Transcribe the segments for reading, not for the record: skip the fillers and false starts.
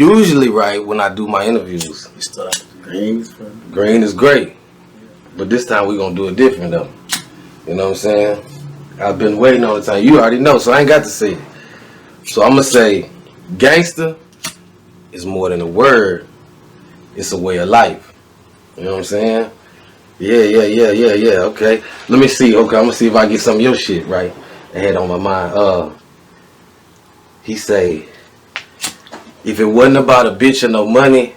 usually, right, when I do my interviews, You start off with green. green is great. But this time we're going to do it different, though. You know what I'm saying? I've been waiting all the time. You already know, so I ain't got to say it. So I'm going to say, gangster is more than a word. It's a way of life. You know what I'm saying? Yeah. Okay. Let me see. Okay, I'm going to see if I get some of your shit right. I had on my mind. He say, if it wasn't about a bitch or no money,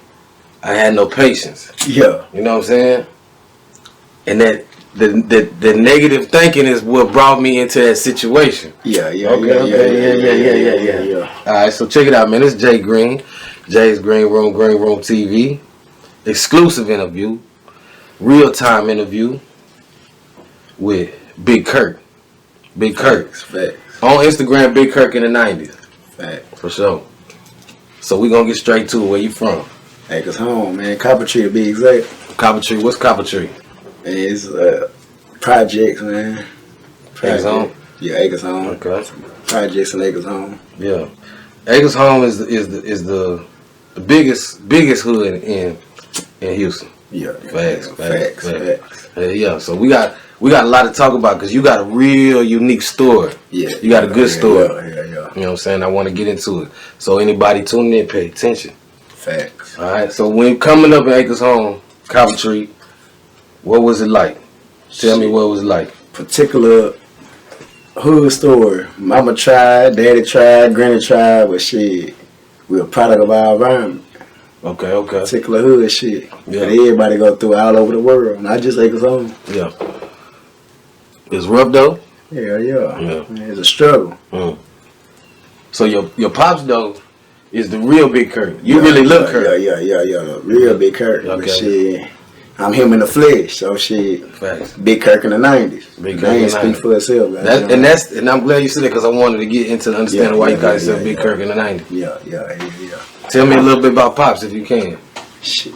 I had no patience. Yeah. You know what I'm saying? And that the negative thinking is what brought me into that situation. Yeah. All right, so check it out, man. It's Jay Green, Jay's Greenroom, Greenroom TV, exclusive interview, real time interview with Big KIRK. Big KIRK. Facts. On Instagram, Big KIRK in the 90s. Facts. For sure. So we gonna get straight to it. Where you from? Acres home, man. Copper Tree to be exact. Copper Tree. What's Copper Tree? It's projects, man. Acres Home? Yeah, Acres Home. Okay. Projects and Acres Home. Yeah. Acres Home is the biggest hood in Houston. Yeah. Facts. Yeah. So we got a lot to talk about because you got a real unique story. Yeah. You got a good story. Yeah. You know what I'm saying? I want to get into it. So anybody tuning in, pay attention. Facts. All right. So when coming up in Acres Home, Copper Tree, what was it like? Tell me what it was like. Particular hood story. Mama tried, daddy tried, granny tried, but shit, we a product of our environment. Okay. Particular hood shit. Yeah. That everybody go through all over the world, not just Acres Home. Yeah. It's rough though? Yeah. Yeah. Man, it's a struggle. So your pops though is the real Big KIRK. You really look KIRK. Yeah. Real Big KIRK. Okay. But shit, I'm him in the flesh, so shit. Facts. Big KIRK in the 90s. Big KIRK Name in the speak 90s. for itself. And I'm glad you said that because I wanted to get into understanding why you guys said Big KIRK in the 90s. Yeah. Tell me a little bit about Pops if you can. Shit.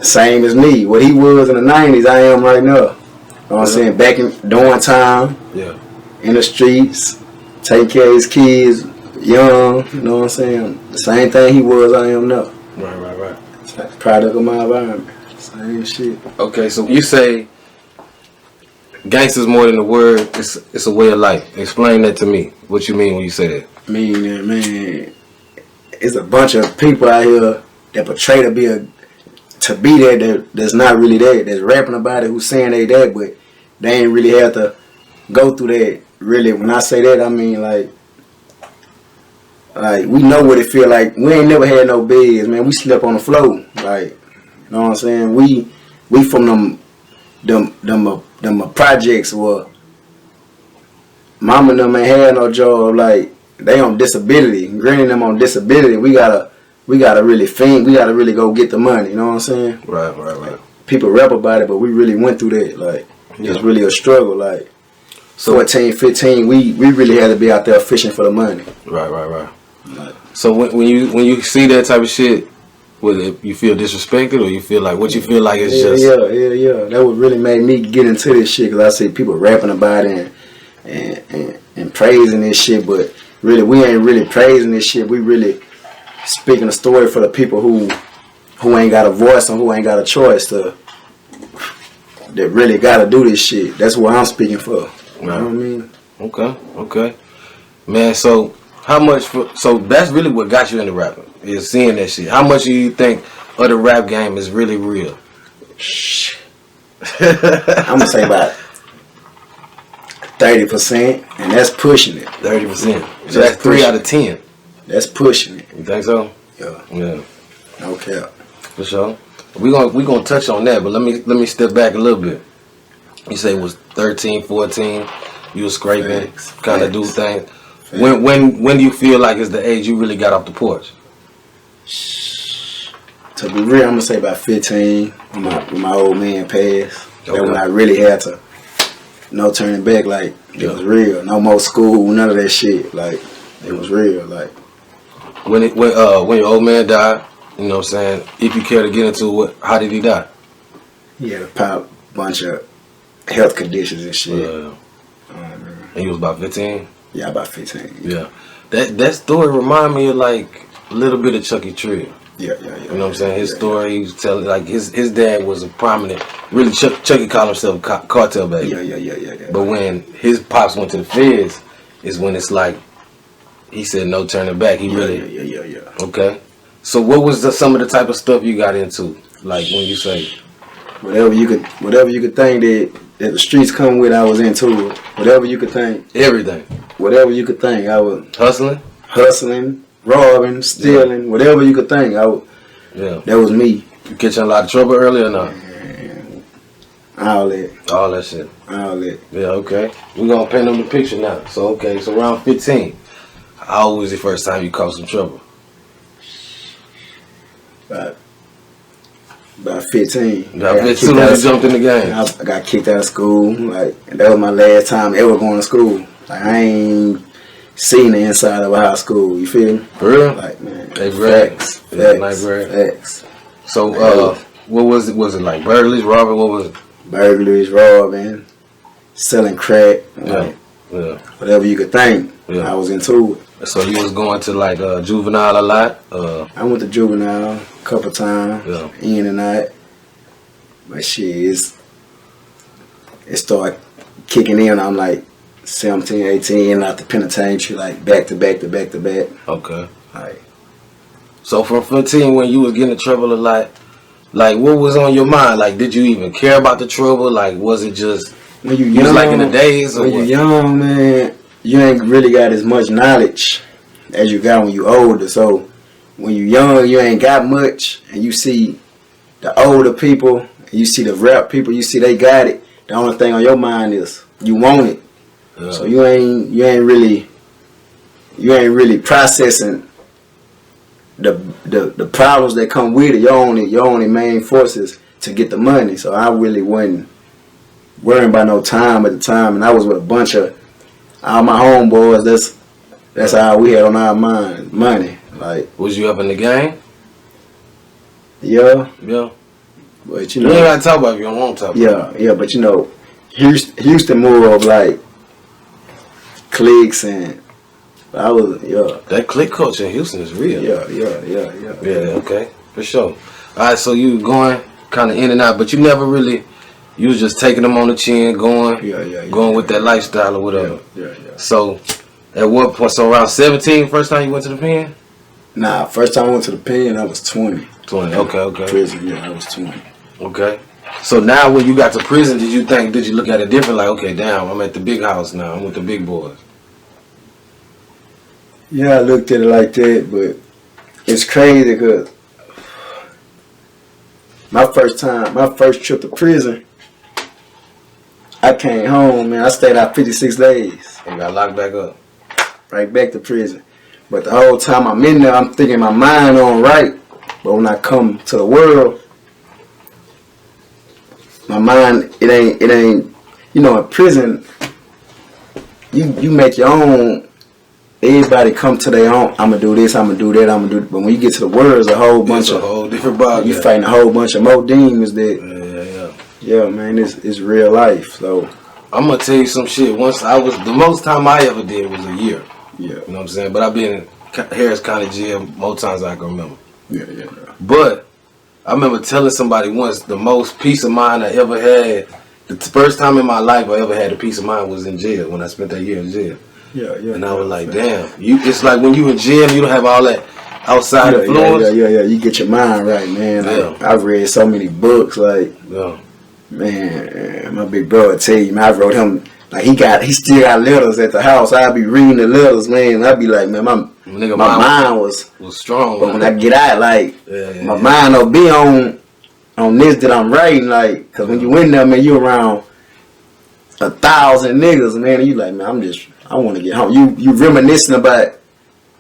Same as me. What he was in the 90s, I am right now. You know what I'm saying? Back in during time. Yeah. In the streets, take care of his kids, young, you know what I'm saying? The same thing he was, I am now. Right. Product of my environment. Same shit. Okay, so you say gangster's more than a word, it's a way of life. Explain that to me. What you mean when you say that? Man, it's a bunch of people out here that portray to be that's not really that, that's rapping about it, who's saying they that, but they ain't really have to go through that. Really, when I say that, I mean like we know what it feel like. We ain't never had no beds, man. We slept on the floor, like, you know what I'm saying. We from them projects where mama and them ain't had no job. Like they on disability, granny them on disability. We gotta really think. We gotta really go get the money. You know what I'm saying? Right. People rap about it, but we really went through that. Like it's really a struggle. Like. So 14, 15, we really had to be out there fishing for the money. Right. Like, so when you see that type of shit, whether you feel disrespected or you feel like what you feel like is just yeah. That would really make me get into this shit because I see people rapping about it and praising this shit, but really we ain't really praising this shit. We really speaking a story for the people who ain't got a voice and who ain't got a choice that really got to do this shit. That's what I'm speaking for. You know what I mean? Okay. Man, so how much so that's really what got you into rapping, is seeing that shit. How much do you think of the rap game is really real? I'm gonna say about 30%, and that's pushing it. 30%. So that's 3 out of 10. That's pushing it. You think so? Yeah. No cap. For sure. We gonna touch on that, but let me step back a little bit. You say it was 13, 14, you was scraping, kind of do things. When do you feel like is the age you really got off the porch? To be real, I'm gonna say about 15 when my old man passed. Okay. That when I really had to, no turning back, like it was real. No more school, none of that shit. Like it was real. Like when your old man died, you know what I'm saying? If you care to get into it, how did he die? He had a bunch of health conditions and shit. And he was about 15? Yeah, about 15. Yeah. That story remind me of like a little bit of Chucky Trill. Yeah. You know what I'm saying? His story, he was telling, like, his dad was a prominent, really, Chucky called himself cartel baby. Yeah. But when his pops went to the feds, is when it's like, he said no turning back. He really. Yeah. Okay. So what was some of the type of stuff you got into? Like when you say. Whatever you could think that the streets come with, I was into it. Whatever you could think. Everything. Whatever you could think, I was. Hustling. Robbing, stealing, whatever you could think. Yeah. That was me. You catch in a lot of trouble early or not? All that shit. All that. Yeah, okay. We're going to paint them the picture now. So, okay, so around 15. How old was the first time you caught some trouble? About 15. About 15 when you jumped in the game. I got kicked out of school. Like, that was my last time ever going to school. Like, I ain't seen the inside of a high school. You feel me? For real? Like, man. They facts. So, what was it? Was it like burglaries, robbing? What was it? Burglaries, robbing, selling crack. Like, yeah. Whatever you could think. Yeah. I was into it. So you was going to like juvenile a lot? I went to juvenile a couple times. Yeah. In and out. But shit, it started kicking in. I'm like 17, 18, and out the penitentiary, like back to back. Okay. Like, so from 15, when you was getting in trouble a lot, like what was on your mind? Like, did you even care about the trouble? Like, was it just when you it young, was like in the days? Or when what? you young, man, you ain't really got as much knowledge as you got when you older. So when you young, you ain't got much, and you see the older people, and you see the rap people, you see they got it. The only thing on your mind is you want it. Yeah. So you ain't really processing the problems that come with it. Your only main force is to get the money. So I really wasn't worrying about no time at the time, and I was with a bunch of all my homeboys. That's all we had on our mind, money. Like, was you up in the game? Yeah. But you ain't gotta talk about it if you don't want to talk about it. Yeah, but you know, Houston more of like cliques, and I was that clique culture in Houston is real. Yeah, okay, for sure. Alright, so you going kind of in and out, but you never really, you was just taking them on the chin, going with that lifestyle or whatever. Yeah. So at what point, so around 17 first time you went to the pen? Nah, first time I went to the pen I was 20. Okay. Prison, I was 20. Okay. So now when you got to prison, did you look at it different? Like, okay, damn, I'm at the big house now. I'm with the big boys. Yeah, I looked at it like that, but it's crazy because my first trip to prison, I came home, man. I stayed out 56 days. And got locked back up. Right back to prison. But the whole time I'm in there, I'm thinking my mind on right. But when I come to the world, my mind, it ain't, you know, in prison, you make your own. Everybody come to their own. I'm gonna do this. I'm gonna do that. I'm gonna do. But when you get to the world, it's a whole bunch of whole different body. You fighting a whole bunch of more demons. That yeah, man, it's real life. So I'm gonna tell you some shit. The most time I ever did was a year. Yeah, you know what I'm saying. But I've been in Harris County Jail more times than I can remember. Yeah. But I remember telling somebody once the most peace of mind I ever had. The first time in my life I ever had a peace of mind was in jail when I spent that year in jail. Yeah. And I was like, damn, it's like when you in jail, you don't have all that outside influence. Yeah. You get your mind right, man. Yeah. I've read so many books, like, man, my big brother tell you, man, I wrote him, like, he still got letters at the house. I'd be reading the letters, man. I'd be like, man, my mind was strong. But when I get out, like, my mind will be on this that I'm writing, like, because when you in there, man, you around 1,000 niggas, man, and you like, man, I want to get home. You reminiscing about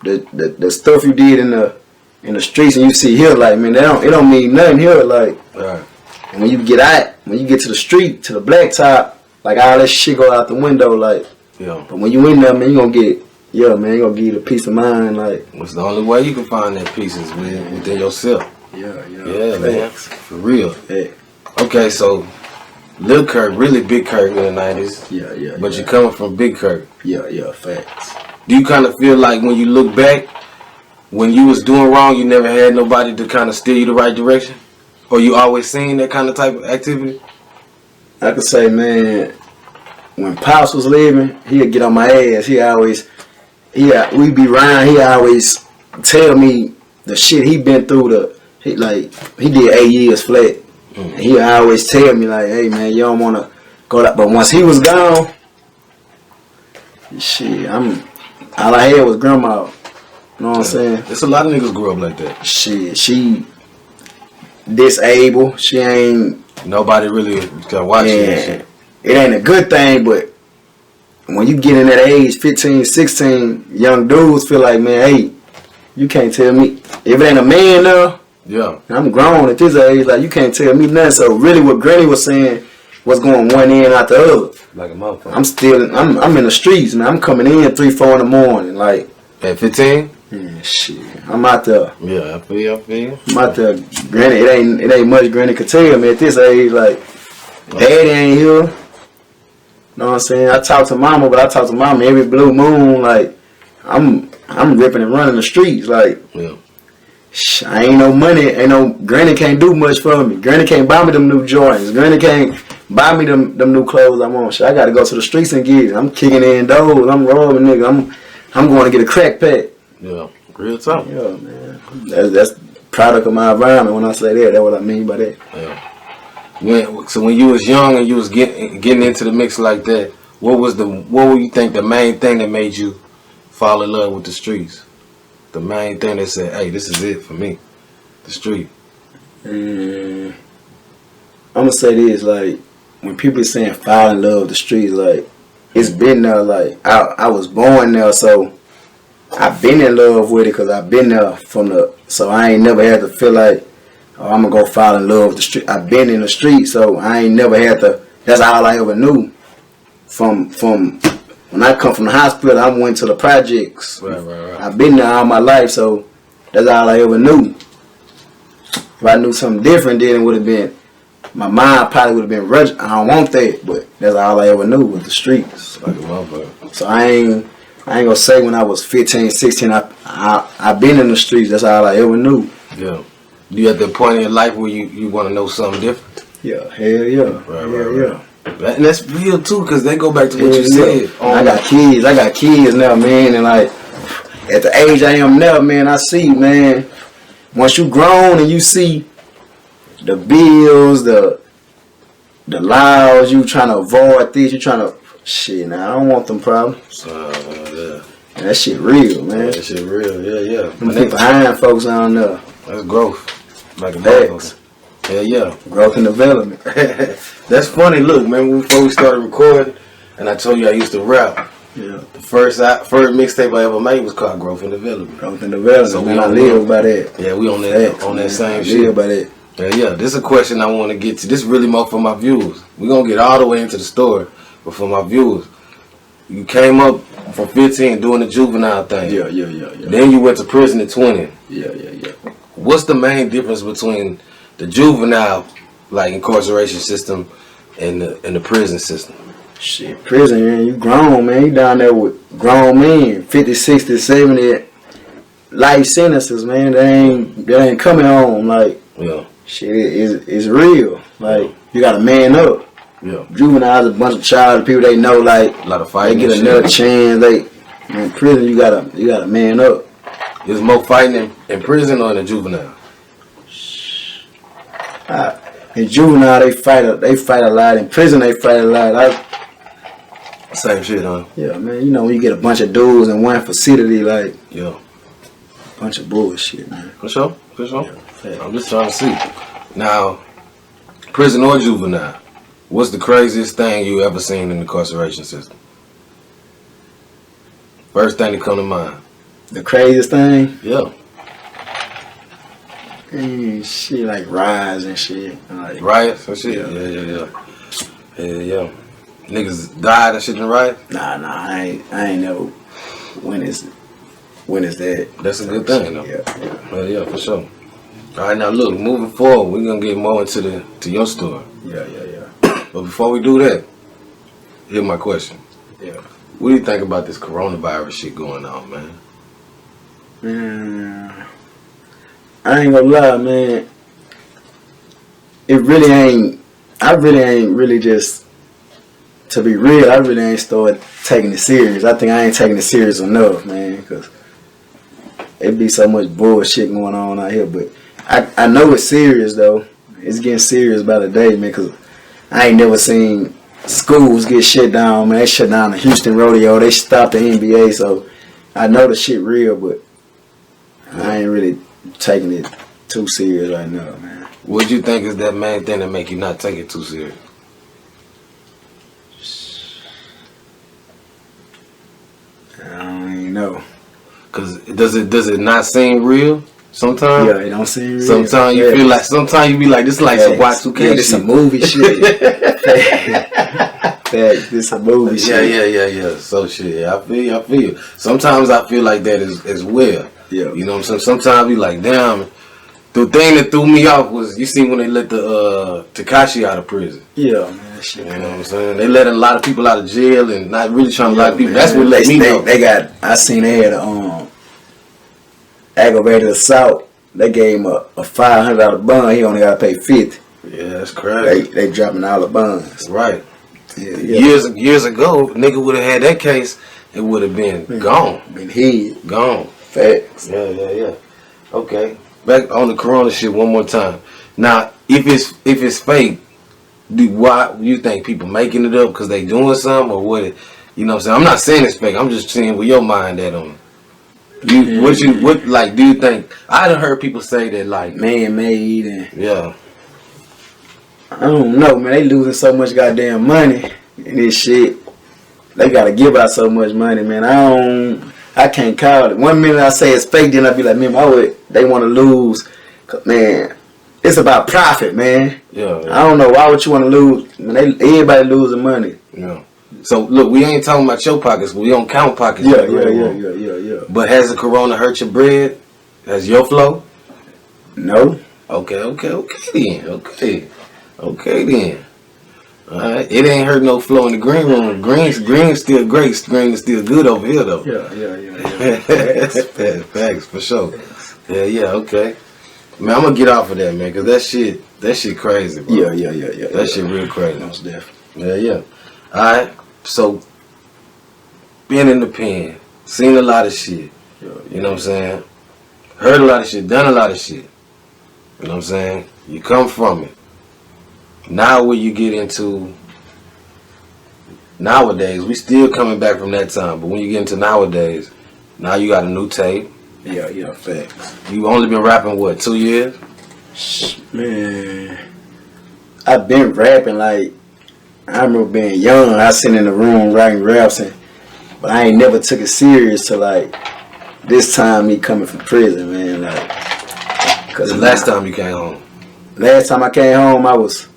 the stuff you did in the streets, and you see here, like, man, it don't mean nothing here, like. Right. And when you get out, when you get to the street, to the blacktop, like, all that shit go out the window, like. Yeah. But when you in there, man, you gonna get, you gonna give you the peace of mind, like. It's the only way you can find that peace is within yourself. Yeah, man, for real. Yeah. Okay, so Lil Kirk, really big Kirk in the 90s. Yeah. But you're coming from big Kirk. Yeah, facts. Do you kind of feel like when you look back, when you was doing wrong, you never had nobody to kind of steer you the right direction? Or you always seen that kind of type of activity? I could say, man, when Pops was living, he'd get on my ass. We be around, he always tell me the shit he been through. He did 8 years flat. And he always tell me, like, hey, man, you don't want to go that. But once he was gone, shit, all I had was grandma. You know what I'm saying? There's a lot of niggas grew up like that. Shit, she disabled. She ain't. Nobody really can watch it. It ain't a good thing, but when you get in that age, 15, 16, young dudes feel like, man, hey, you can't tell me. If it ain't a man now, yeah, I'm grown at this age, like, you can't tell me nothing. So really what Granny was saying was going one end out the other. Like a motherfucker. I'm in the streets, man. I'm coming in 3, 4 in the morning, like. At 15? Yeah, shit. I'm out there. Yeah, I feel you. I'm out there. Granny, it ain't much Granny could tell me at this age, like, Daddy ain't here. You know what I'm saying? I talk to Mama, but I talk to Mama every blue moon. Like, I'm ripping and running the streets. Like, yeah. I ain't no money. Granny can't do much for me. Granny can't buy me them new Jordans. Granny can't buy me them new clothes I want. Shit, I gotta go to the streets and get it. I'm kicking in doors. I'm robbing nigga. I'm going to get a crack pack. Yeah, real talk. Yeah, man. That's product of my environment. When I say that, that's what I mean by that. Yeah. So when you was young and you was getting into the mix like that, what would you think the main thing that made you fall in love with the streets? The main thing that said, hey, this is it for me, the street. I'm gonna say this, like, when people are saying fall in love with the streets, like, it's been there. Like, I was born there, so I've been in love with it because I've been there so I ain't never had to feel like, oh, I'm gonna go fall in love with the street. I've been in the street, so I ain't never had to. That's all I ever knew. From when I come from the hospital, I went to the projects. Right. I've been there all my life, so that's all I ever knew. If I knew something different, then it would have been. My mind probably would have been rushing. I don't want that, but that's all I ever knew was the streets. Like a motherfucker. So I ain't gonna say when I was 15, 16, I've been in the streets. That's all I ever knew. Yeah. You at that point in your life where you want to know something different? Yeah, hell yeah. Right. And that's real too, because they go back to what you said. I got kids now, man, and like at the age I am now, man, I see, man, once you grown and you see the bills, the laws, you trying to avoid this, you trying to shit. Now I don't want them problems. Yeah. That shit real, man. That shit real. Yeah. Them people hiring folks on there. That's growth. Like a motherfucker. Yeah. Growth and development. That's funny. Look, man, before we started recording, and I told you I used to rap. Yeah. The first mixtape I ever made was called Growth and Development. Growth and development. So man, I live by that. Yeah, we on that same shit. Live by that. Yeah. This is a question I want to get to. This is really more for my viewers. We're gonna get all the way into the story, but for my viewers, you came up from 15 doing the juvenile thing. Yeah. Then you went to prison at 20. Yeah. What's the main difference between the juvenile, like, incarceration system and the prison system? Shit, prison, man, you grown, man. You down there with grown men, 50, 60, 70 life sentences, man. They ain't coming home. Like, yeah, shit, it's real. Like, you gotta man up. Yeah. Juveniles, a bunch of child people they know, like, a lot of fighting. They get another chance. In prison, you gotta man up. Is more fighting in prison or in the juvenile? In juvenile, they fight a lot. In prison, they fight a lot. Same shit, huh? Yeah, man. You know when you get a bunch of dudes in one facility, like, yeah, a bunch of bullshit, man. For sure. Yeah, I'm just trying to see. Now, prison or juvenile, what's the craziest thing you ever seen in the incarceration system? First thing that come to mind. The craziest thing? Yeah. Shit, like riots and shit. Like, Riots and shit? Yeah. Niggas died and shit in riot? Nah, I ain't know when is that. That's a good thing, though. Yeah. For sure. All right, now look, moving forward, we're gonna get more into your story. Yeah. But before we do that, here's my question. Yeah. What do you think about this coronavirus shit going on, man? Man, I ain't gonna lie, man. It really ain't. I really ain't really just. To be real, I really ain't started taking it serious. I think I ain't taking it serious enough, man, because it be so much bullshit going on out here. But I know it's serious though. It's getting serious by the day, man. Cause I ain't never seen schools get shut down, man. They shut down the Houston Rodeo. They stopped the NBA, so I know the shit real, but I ain't really taking it too serious right now, man. What do you think is that main thing that make you not take it too serious? I don't even know. Cause does it not seem real sometimes? Yeah, it don't seem real. Sometimes you feel like, sometimes you be like, this is like some Y2K shit. This a movie shit. This a movie shit. Yeah. So shit, I feel you. Sometimes I feel like that as well. Yeah. You know what I'm saying? Sometimes I be like, damn. The thing that threw me off was, you see when they let the Tekashi out of prison. Yeah, man, that shit. You know what I'm saying? They letting a lot of people out of jail and not really trying to lock people. Man, That's what let me know. They got. I seen they had a aggravated assault. They gave him a $500 bond. He only got to pay $50. Yeah, that's crazy. They dropping all the bonds. Right. Yeah. Years ago, nigga would have had that case. It would have been gone. Been hid. Gone. Facts. Yeah. Okay. Back on the corona shit one more time. Now, if it's fake, why you think people making it up because they doing something or what? You know what I'm saying? I'm not saying it's fake. I'm just saying where your mind at on it. What like do you think? I done heard people say that like Man-made and yeah. I don't know, man. They losing so much goddamn money in this shit. They gotta give out so much money, man. I can't call it. 1 minute I say it's fake, then I be like, man, they want to lose. Man, it's about profit, man. Yeah. I don't know. Why would you want to lose? Man, everybody losing money. Yeah. So, look, we ain't talking about your pockets. We don't count pockets. Yeah. But has the corona hurt your bread? Has your flow? No. Okay then. Alright, it ain't hurt no flow in the green room. Green's still great. Green is still good over here though. Yeah. Facts for sure. Yeah, okay. Man, I'm gonna get off of that, man, cause that shit crazy, bro. Yeah. That shit real crazy. Most definitely. Yeah. Alright, so being in the pen, seen a lot of shit. You know what I'm saying? Heard a lot of shit, done a lot of shit. You know what I'm saying? You come from it. Now where you get into nowadays, we still coming back from that time, but when you get into nowadays, now you got a new tape. Yeah, facts. You only been rapping what, 2 years? Man, I've been rapping like, I remember being young, I sitting in the room writing raps, but I ain't never took it serious till like this time me coming from prison, man. Like, cause The last time you came home? Last time I came home, I was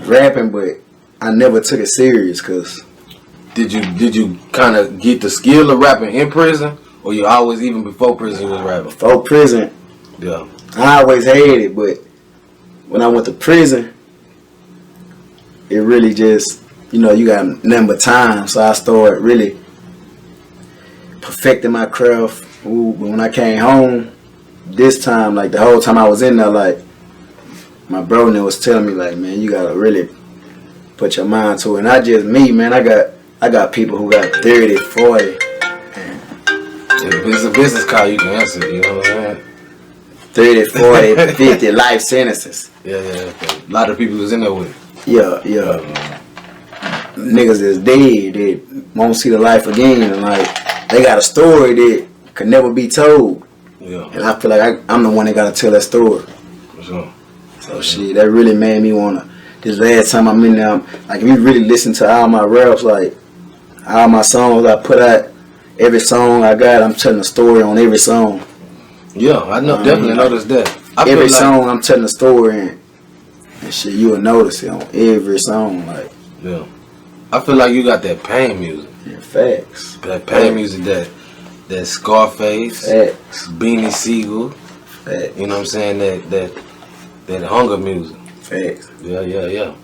rapping, but I never took it serious, cause Did you kind of get the skill of rapping in prison, or you always, even before prison, you was rapping? before prison, Yeah. I always hated it, but when I went to prison, it really just, you got nothing but time, so I started really perfecting my craft. Ooh, but when I came home, this time, like the whole time I was in there, like my bro was telling me, like, man, you gotta really put your mind to it. And not just me, man. I got people who got 30, 40. If it's a business call, you can answer it, you know what I'm saying? 30, 40, 50 life sentences. Yeah. Okay. A lot of people was in there with it. Yeah. Niggas is dead. They won't see the life again. And like, they got a story that could never be told. Yeah. And I feel like I'm the one that gotta tell that story. For sure. So shit, that really made me wanna. This last time I'm in there, like, if you really listen to all my raps, like all my songs I put out, every song I got, I'm telling a story on every song. Yeah, I know. Definitely noticed that. Every song I'm telling a story and shit, you will notice it on every song. Like, yeah, I feel like you got that pain music. Yeah, facts. That pain music, that Scarface, Facts. Beanie Siegel. Facts. You know what I'm saying? That hunger music. Facts. Yeah.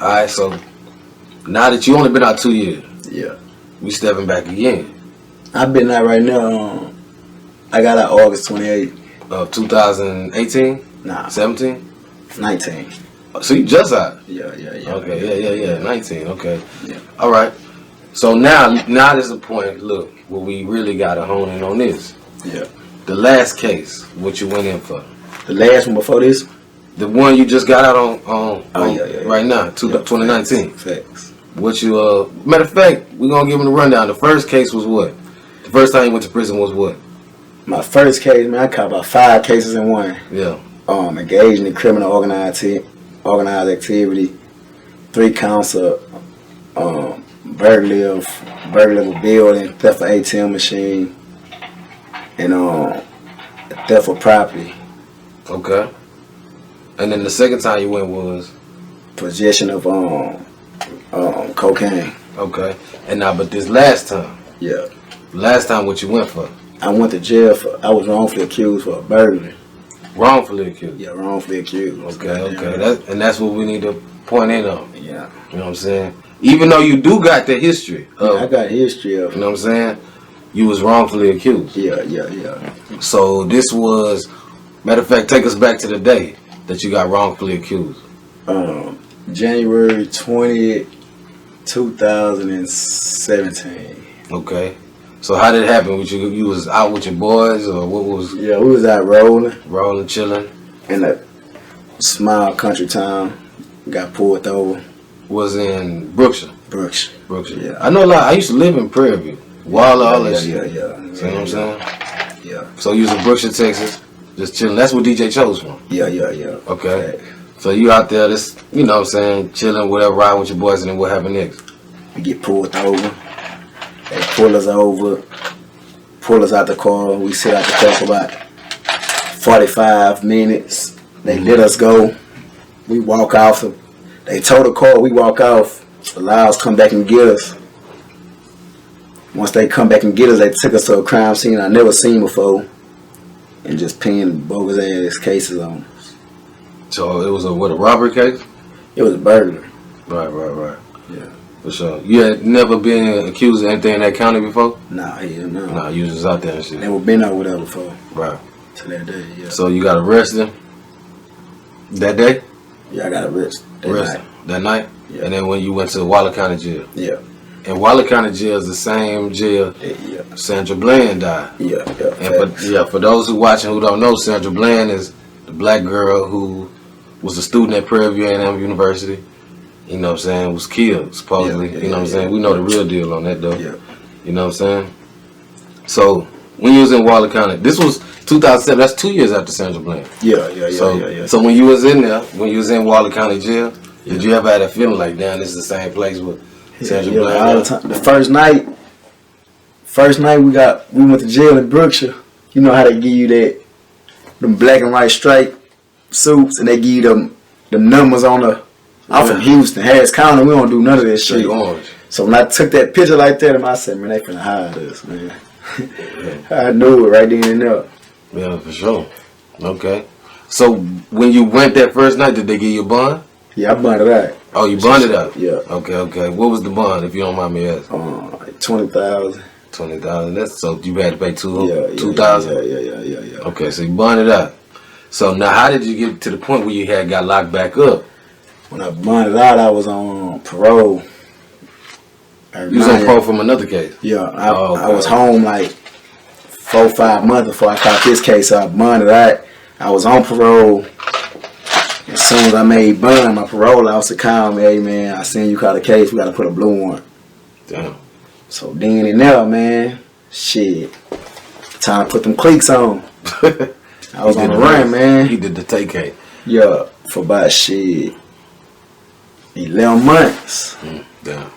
Alright, so now that you only been out 2 years, Yeah. we stepping back again. I've been out right now I got out August 28th. Of 2018? Nah. 17? 19. So you just out? Yeah. Okay, yeah. 19, okay. Yeah. All right. So now there's a point, look, where we really got to hone in on this. Yeah. The last case, what you went in for? The last one before this? The one you just got out on yeah. right now, 2019. Facts. What you, matter of fact, we're going to give them the rundown. The first case was what? The first time you went to prison was what? My first case, man, I caught about 5 cases in one. Yeah. Engaging in criminal organized activity, 3 counts of burglary of a building, theft of ATM machine, and theft of property. Okay. And then the second time you went was? Possession of cocaine. Okay. And now, but this last time? Yeah. Last time what you went for? I went to jail I was wrongfully accused for a burglary. Wrongfully accused? Yeah, wrongfully accused. Okay. That's what we need to point in on. Yeah. You know what I'm saying? Even though you do got the history of, I got a history of. You know what I'm saying? You was wrongfully accused. Yeah. So this was, matter of fact, take us back to the day that you got wrongfully accused. January 20th, 2017. Okay. So how did it happen? You was out with your boys, or what was? Yeah, we was out rolling, chilling. In a small country town. Got pulled over. Was in Brookshire. Brookshire. Yeah. I know a lot. I used to live in Prairie View. All that shit. Yeah. See what I'm saying? Yeah. So you was in Brookshire, Texas, just chilling. That's where DJ chose from. Yeah. Okay. So you out there, just, you know what I'm saying, chilling, whatever, riding with your boys, and then what happened next? We get pulled over. They pull us over, pull us out the car. We sit out the car for about 45 minutes. They let us go. We walk off. They tow the car. We walk off. The Laos come back and get us. Once they come back and get us, they took us to a crime scene I never seen before, and just pinned bogus ass cases on us. So it was a robbery case? It was a burglary. Right. Yeah. For sure. You had never been accused of anything in that county before? Nah, hell no. Nah, you was just out there and shit. Never been over there before. Right. To that day, yeah. So you got arrested that day? Yeah, I got arrested that night? Yeah. And then when you went to Waller County Jail? Yeah. And Waller County Jail is the same jail Sandra Bland died. Yeah. And for those who watching who don't know, Sandra Bland is the black girl who was a student at Prairie View A&M University. You know what I'm saying? Was killed, supposedly. You know what I'm saying? We know the real deal on that, though. Yeah. You know what I'm saying? So, when you was in Waller County, this was 2007. That's 2 years after Sandra Bland. Yeah. So, when you was in there, when you was in Waller County Jail, did you ever have that feeling like, damn, this is the same place with Sandra Bland? All the time. The first night we went to jail in Brookshire. You know how they give you them black and white stripe suits, and they give you them numbers on the. I'm from Houston, Harris County. We don't do none of that shit. Orange. So when I took that picture like that, I said, man, they finna hide us, man. I knew it right then and there. Yeah, for sure. Okay. So when you went that first night, did they give you a bond? Yeah, I bonded out. Oh, you bonded out? Yeah. Okay. What was the bond, if you don't mind me asking? Like $20,000. $20,000. That's so you had to pay $2,000. Yeah. Okay, so you bonded out. So now, how did you get to the point where you got locked back up? When I bonded out, I was on parole. You was on parole from another case? Yeah, I was home like 4 or 5 months before I caught this case. So I bonded out. I was on parole. As soon as I made bond, my parole officer called me, hey man, I seen you caught a case, we gotta put a blue warrant. Damn. So then and there, man, shit. Time to put them cleats on. I was on the run, man. He did the take case. Yeah, for about 11 months. Damn.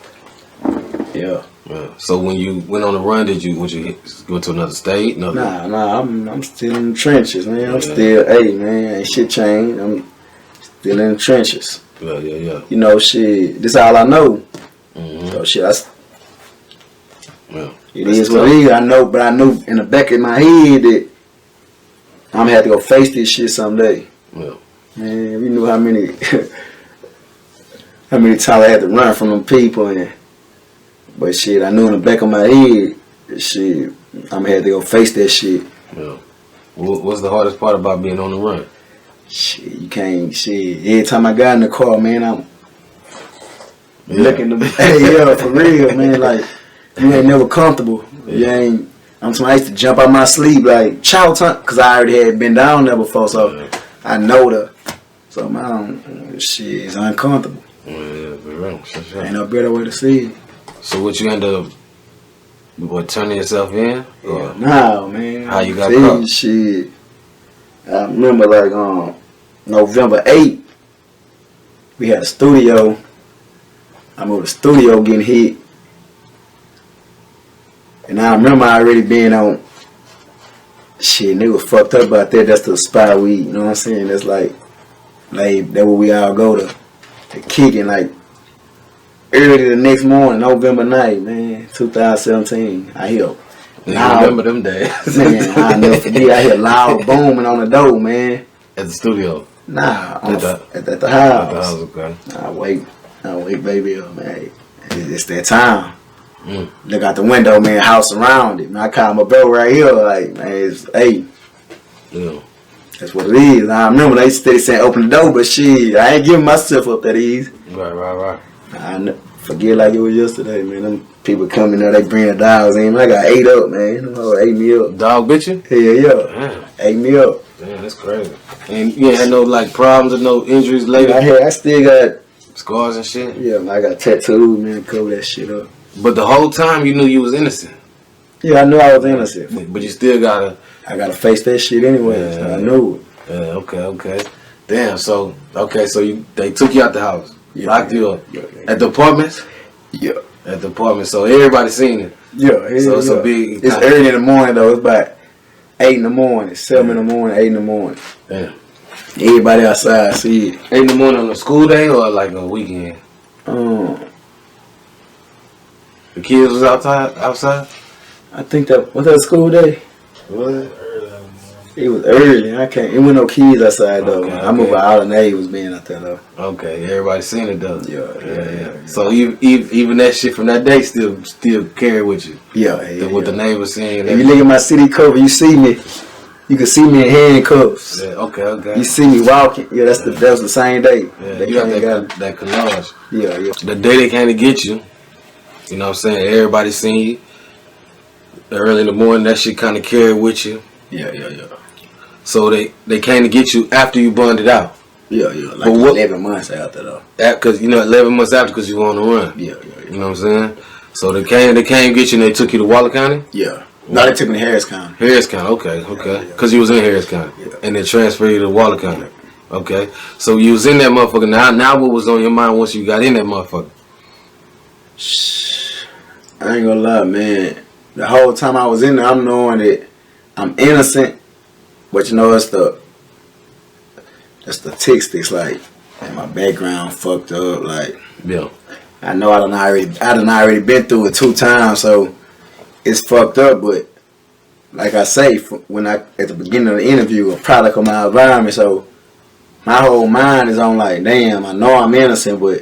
Yeah. So when you went on the run, would you go to another state? Nah, I'm still in the trenches, man. I'm still, man, ain't shit changed. I'm still in the trenches. Yeah. You know, shit, this all I know. So shit, it is what it is. I know, but I knew in the back of my head that I'm gonna have to go face this shit someday. Yeah. Man, we knew how many times I had to run from them people, but shit, I knew in the back of my head, shit, I'm gonna have to go face that shit. Yeah. What's the hardest part about being on the run? Shit, you can't. Shit, every time I got in the car, man, I'm looking to. Hey, yeah, for real, man. Like you ain't never comfortable. You ain't. I used to jump out my sleep like chow time, cause I already had been down there before, so I know the. So man, shit, it's uncomfortable. Yeah, for real. Sure. Ain't no better way to see it. So what you end up? Turning yourself in? Yeah, nah, man. How you got caught? Shit. I remember like November 8th, we had a studio. I remember the studio getting hit. And I remember I already been on shit, nigga fucked up about that. That's the spot we, you know what I'm saying? That's like that's where we all go to kicking like early the next morning, November night, man, 2017. I hear I remember them days. Man, I'll never forget. I hear loud booming on the door, man. At the studio? Nah, at the house. At the house, okay. I wake baby up, man. It's that time. Look out the window, man, house around it. Man, I call my bro right here, like, man, it's 8. Yeah. That's what it is. I remember they steady saying open the door, but shit, I ain't giving myself up that easy. Right. I forget like it was yesterday, man. Them people coming there, they bring the dogs in. I got 8 up, man. Them hoes ate me up. Dog bitch you? Hell yeah. Damn. Ate me up. Man, that's crazy. And you ain't had no like problems or no injuries later? I still got scars and shit? Yeah, man, I got tattoos, man, cover that shit up. But the whole time you knew you was innocent. Yeah, I knew I was innocent. But you still I gotta face that shit anyway. Yeah, so I knew it. Yeah, okay. Damn, so they took you out the house. Locked you up. Yeah. At the apartments? Yeah. At the apartment. So everybody seen it. Yeah. So it's a big. It's early in the morning though. It's about 8 in the morning, 7 in the morning, 8 in the morning. Damn. Everybody outside see it. 8 in the morning on a school day or like a weekend? The kids was outside? I think was that a school day? What? It was early. It wasn't no kids outside though. Okay, I remember all the neighbors being out there though. Okay, everybody seen it though. Yeah. So even that shit from that day still carry with you. What the neighbors seen. If you look at my city cover, you see me. You can see me in handcuffs. Yeah, okay. You see me walking. Yeah, that was the same day. Yeah, you got that collage. Yeah. The day they came to get you, you know what I'm saying? Everybody seen you. Early in the morning, that shit kind of carried with you. Yeah. So they came to get you after you bonded out. Yeah. Like 11 months after though. Because 11 months after, because you were on the run. Yeah. You know what I'm saying? So they came get you and they took you to Waller County? Yeah. No, they took me to Harris County. Harris County, okay. Because you was in Harris County. Yeah. And they transferred you to Waller County. Okay. So you was in that motherfucker. Now what was on your mind once you got in that motherfucker? I ain't gonna lie, man. The whole time I was in there, I'm knowing that I'm innocent, but you know that's the statistics, like, and my background fucked up, like. Yeah. I know I done already been through it 2 times, so it's fucked up. But like I say, at the beginning of the interview, a product of my environment, so my whole mind is on like, damn, I know I'm innocent, but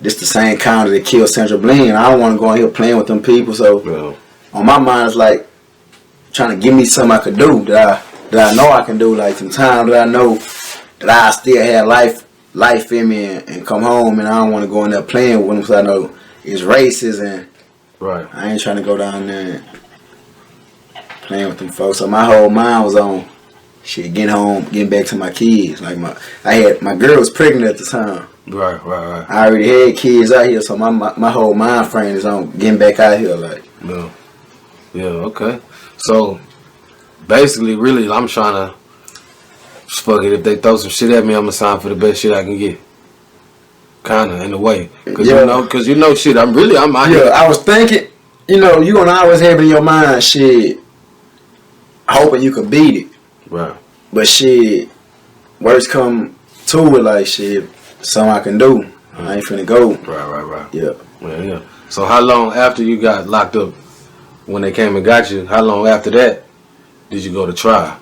this the same county that killed Central Bling. I don't want to go in here playing with them people. So on my mind, it's like trying to give me something I could do that I know I can do. Like some time that I know that I still have life in me and come home, and I don't want to go in there playing with them because I know it's racist and I ain't trying to go down there and playing with them folks. So my whole mind was on shit, getting home, getting back to my kids. Like my girl was pregnant at the time. Right. I already had kids out here, so my whole mind frame is on getting back out here. Like, yeah, okay. So basically, really, I'm trying to fuck it. If they throw some shit at me, I'm gonna sign for the best shit I can get. Kinda in a way, cause you know shit. I'm out here. I was thinking, you gonna always have it in your mind, shit, hoping you could beat it. Right. But shit, words come to it, like shit, something I can do. I ain't finna go. Right. Yeah. So how long after you got locked up, when they came and got you, how long after that did you go to trial?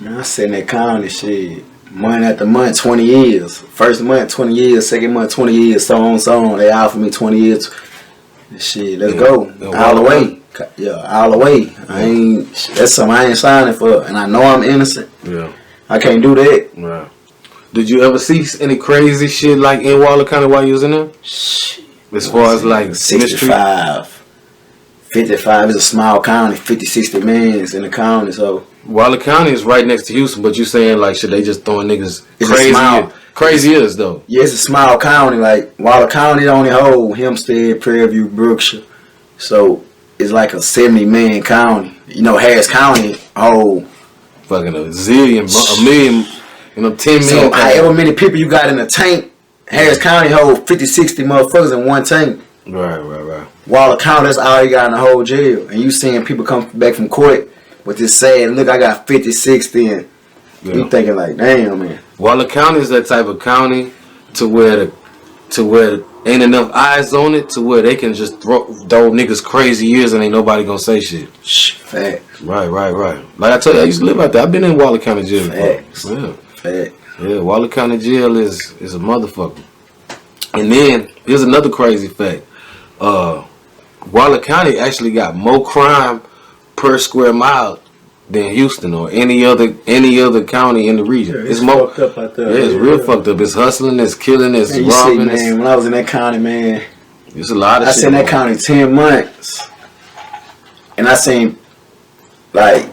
Man, I sat in that county, shit, month after month, 20 years. First month, 20 years. Second month, 20 years. So on. They offered me 20 years. Shit, let's go. All the way. Yeah, all the way. That's something I ain't signing for, and I know I'm innocent. Yeah. I can't do that. Right. Did you ever see any crazy shit like in Waller County while you was in there? Shit. As far as like 65, 55 is a small county, 50, 60 millions in the county, so. Waller County is right next to Houston, but you saying like shit, they just throwing niggas crazy as though. Yeah, it's a small county. Like Waller County only hold Hempstead, Prairie View, Brookshire, so it's like a 70 million county. You know, Harris County hold fucking a million, 10 million. So however many people you got in a tank, Harris County hold 50, 60 motherfuckers in one tank. Right. Waller County, that's all you got in the whole jail, and you seeing people come back from court with this sad look. I got 50, 60, and you thinking like, damn, man. Waller County is that type of county to where ain't enough eyes on it to where they can just throw niggas crazy years and ain't nobody gonna say shit. Facts. Right. Like I told you, I used to live out there. I've been in Waller County jail. Facts. Yeah. Facts. Yeah, Waller County jail is a motherfucker. And then here's another crazy fact. Waller County actually got more crime per square mile than Houston or any other county in the region. Yeah, it's more fucked up out there. Yeah, it's real fucked up. It's hustling, it's killing, it's man, robbing. See, man, when I was in that county, man, it's a lot of shit. I seen that county 10 months, and I seen like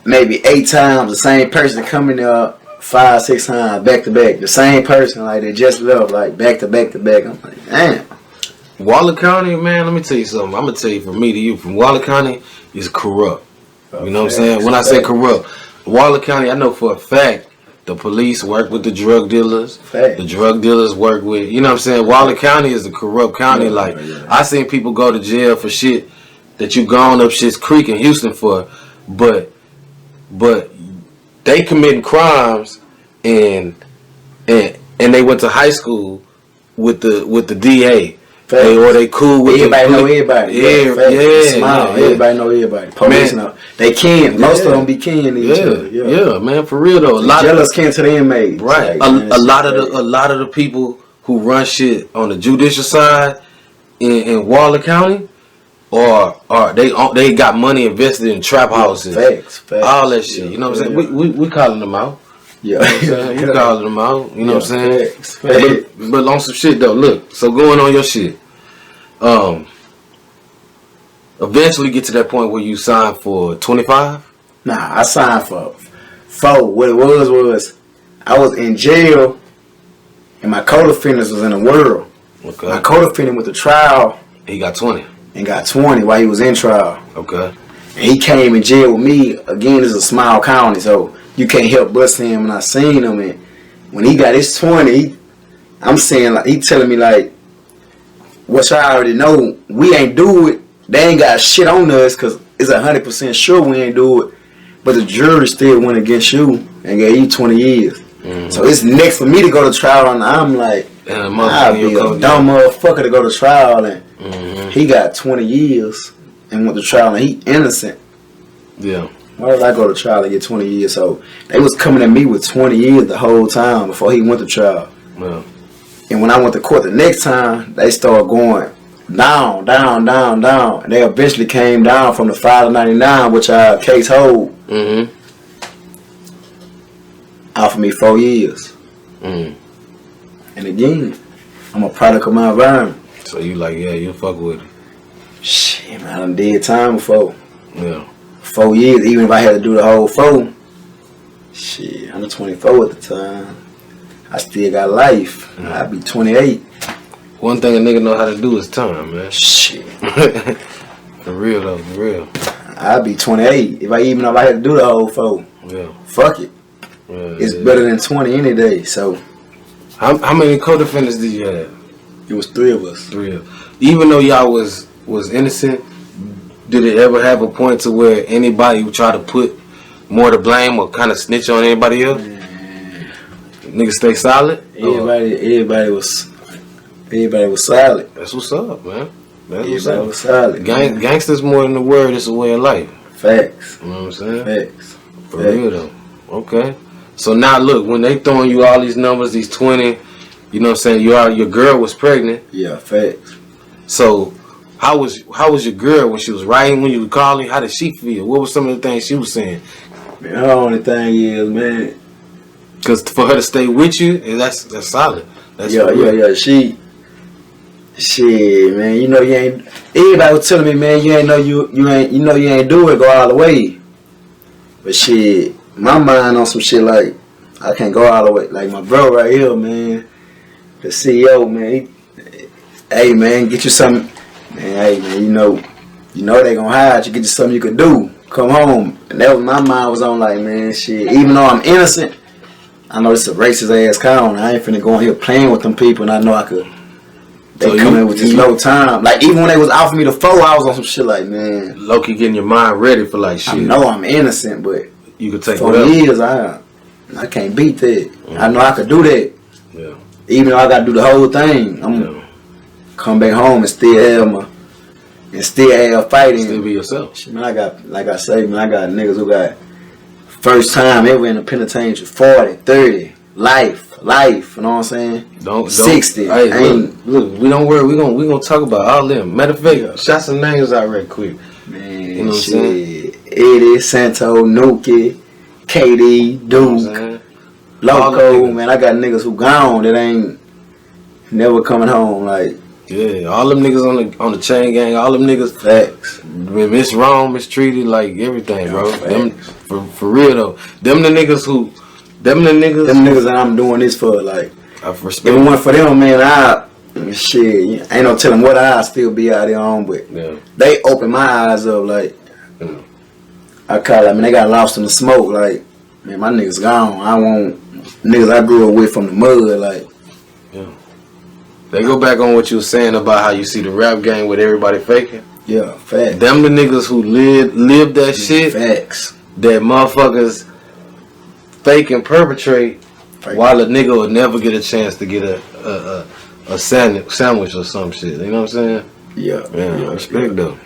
maybe 8 times the same person coming there 5, 6 times back to back. The same person, like they just left, like back to back to back. I'm like, damn. Waller County, man, let me tell you something. I'm gonna tell you from me to you, from Waller County is corrupt. You know what I'm saying? When I say corrupt, Waller County, I know for a fact the police work with the drug dealers. The drug dealers work with, you know what I'm saying? Waller County is a corrupt county. I seen people go to jail for shit that you gone up Shit's Creek in Houston for, but they committing crimes and they went to high school with the DA. They cool with everybody. Know everybody. Yeah. Everybody know everybody. Police know. They can. Most of them be kin each other. Yeah, man, for real though. Jealous kin to the inmates. Right. Like, a lot of the people who run shit on the judicial side in Waller County they got money invested in trap houses. Facts. All that shit. You know what I'm saying? We calling them out. Yeah. You know what I'm saying? We calling them out. You know what I'm saying? Facts. But on some shit though, look, so going on your shit. Eventually get to that point where you sign for 25? Nah, I signed for 4. What it was I was in jail and my co-defendant was in the world. Okay. My co-defendant went to trial. He got 20. And got 20 while he was in trial. Okay. And he came in jail with me. Again, it's a small county, so you can't help but see him. And I seen him, and when he got his 20, I'm saying, like, he telling me, like, which I already know, we ain't do it. They ain't got shit on us because it's 100% sure we ain't do it. But the jury still went against you and gave you 20 years. Mm-hmm. So it's next for me to go to trial, and I'm like, I'll be a dumb motherfucker to go to trial, and he got 20 years and went to trial, and he innocent. Yeah. Why did I go to trial and get 20 years? So they was coming at me with 20 years the whole time before he went to trial. Yeah. And when I went to court the next time, they started going down. And they eventually came down from the 5 to 99, which our case hold. Mm-hmm. Offered me 4 years. Mm. And again, I'm a product of my environment. So you like, yeah, you fuck with it. Shit, man, I done did time before. Yeah. 4 years, even if I had to do the whole 4. Shit, I'm 24 at the time. I still got life. Mm. I'd be 28. One thing a nigga know how to do is time, man. Shit. For real though, for real. I'd be 28 if I had to do the whole 4. Yeah. Fuck it. Yeah, it's better than 20 any day. So, how many co-defendants did you have? It was 3 of us. 3 of us. Even though y'all was innocent, did it ever have a point to where anybody would try to put more to blame or kind of snitch on anybody else? Niggas stay solid? Everybody was solid. That's what's up, man. Everybody was solid. Gangsters more than the word, it's a way of life. Facts. You know what I'm saying? Facts. For real though. Okay. So now look, when they throwing you all these numbers, these 20, you know what I'm saying, your girl was pregnant. Yeah, facts. So How was your girl when she was writing, when you were calling? How did she feel? What were some of the things she was saying? Man, her only thing is, man. Because for her to stay with you, that's solid. That's Yeah. Shit, man. You know you ain't. Everybody was telling me, man, you ain't do it. Go all the way. But shit, my mind on some shit like I can't go all the way. Like my bro right here, man, the CEO, man. Hey, man, get you something. Man, hey, man, you know they gonna hide you. Get you something you could do. Come home. And that was my mind was on like, man, shit. Even though I'm innocent, I know this is a racist ass count. I ain't finna go in here playing with them people, and I know I could. They come in with this low time. Like, even when they was offering me the 4 hours on some shit like, man. Low-key getting your mind ready for like shit. I know I'm innocent, but you could take 4 years, I can't beat that. I know I could do that. Yeah. Even though I gotta do the whole thing. I'm gonna come back home and still have fighting. Still be yourself. Shit, man, I got niggas who got first time ever in the penitentiary, 40, 30, life, you know what I'm saying? Don't 60. Hey, look, we don't worry, we gonna talk about all them. Matter of fact, shout some names out right quick. Man, you know what I'm saying? Eddie, Santo, Nuki, KD, Duke, Loco, man, I got niggas who gone that ain't never coming home, like. Yeah, all them niggas on the chain gang, all them niggas facts. Been mistreated, like everything, bro. Them for real though. Them niggas that I'm doing this for, like. I respect. If it weren't for them, man, shit, ain't no telling what I still be out there on, but they open my eyes up, like. I call it, I mean, they got lost in the smoke, like, man, my niggas gone. I want niggas I grew up with from the mud, like. Yeah. They go back on what you were saying about how you see the rap game with everybody faking. Yeah, facts. Them the niggas who live that shit. Facts. That motherfuckers fake and perpetrate while a nigga will never get a chance to get a sandwich or some shit. You know what I'm saying? Yeah. Respect though.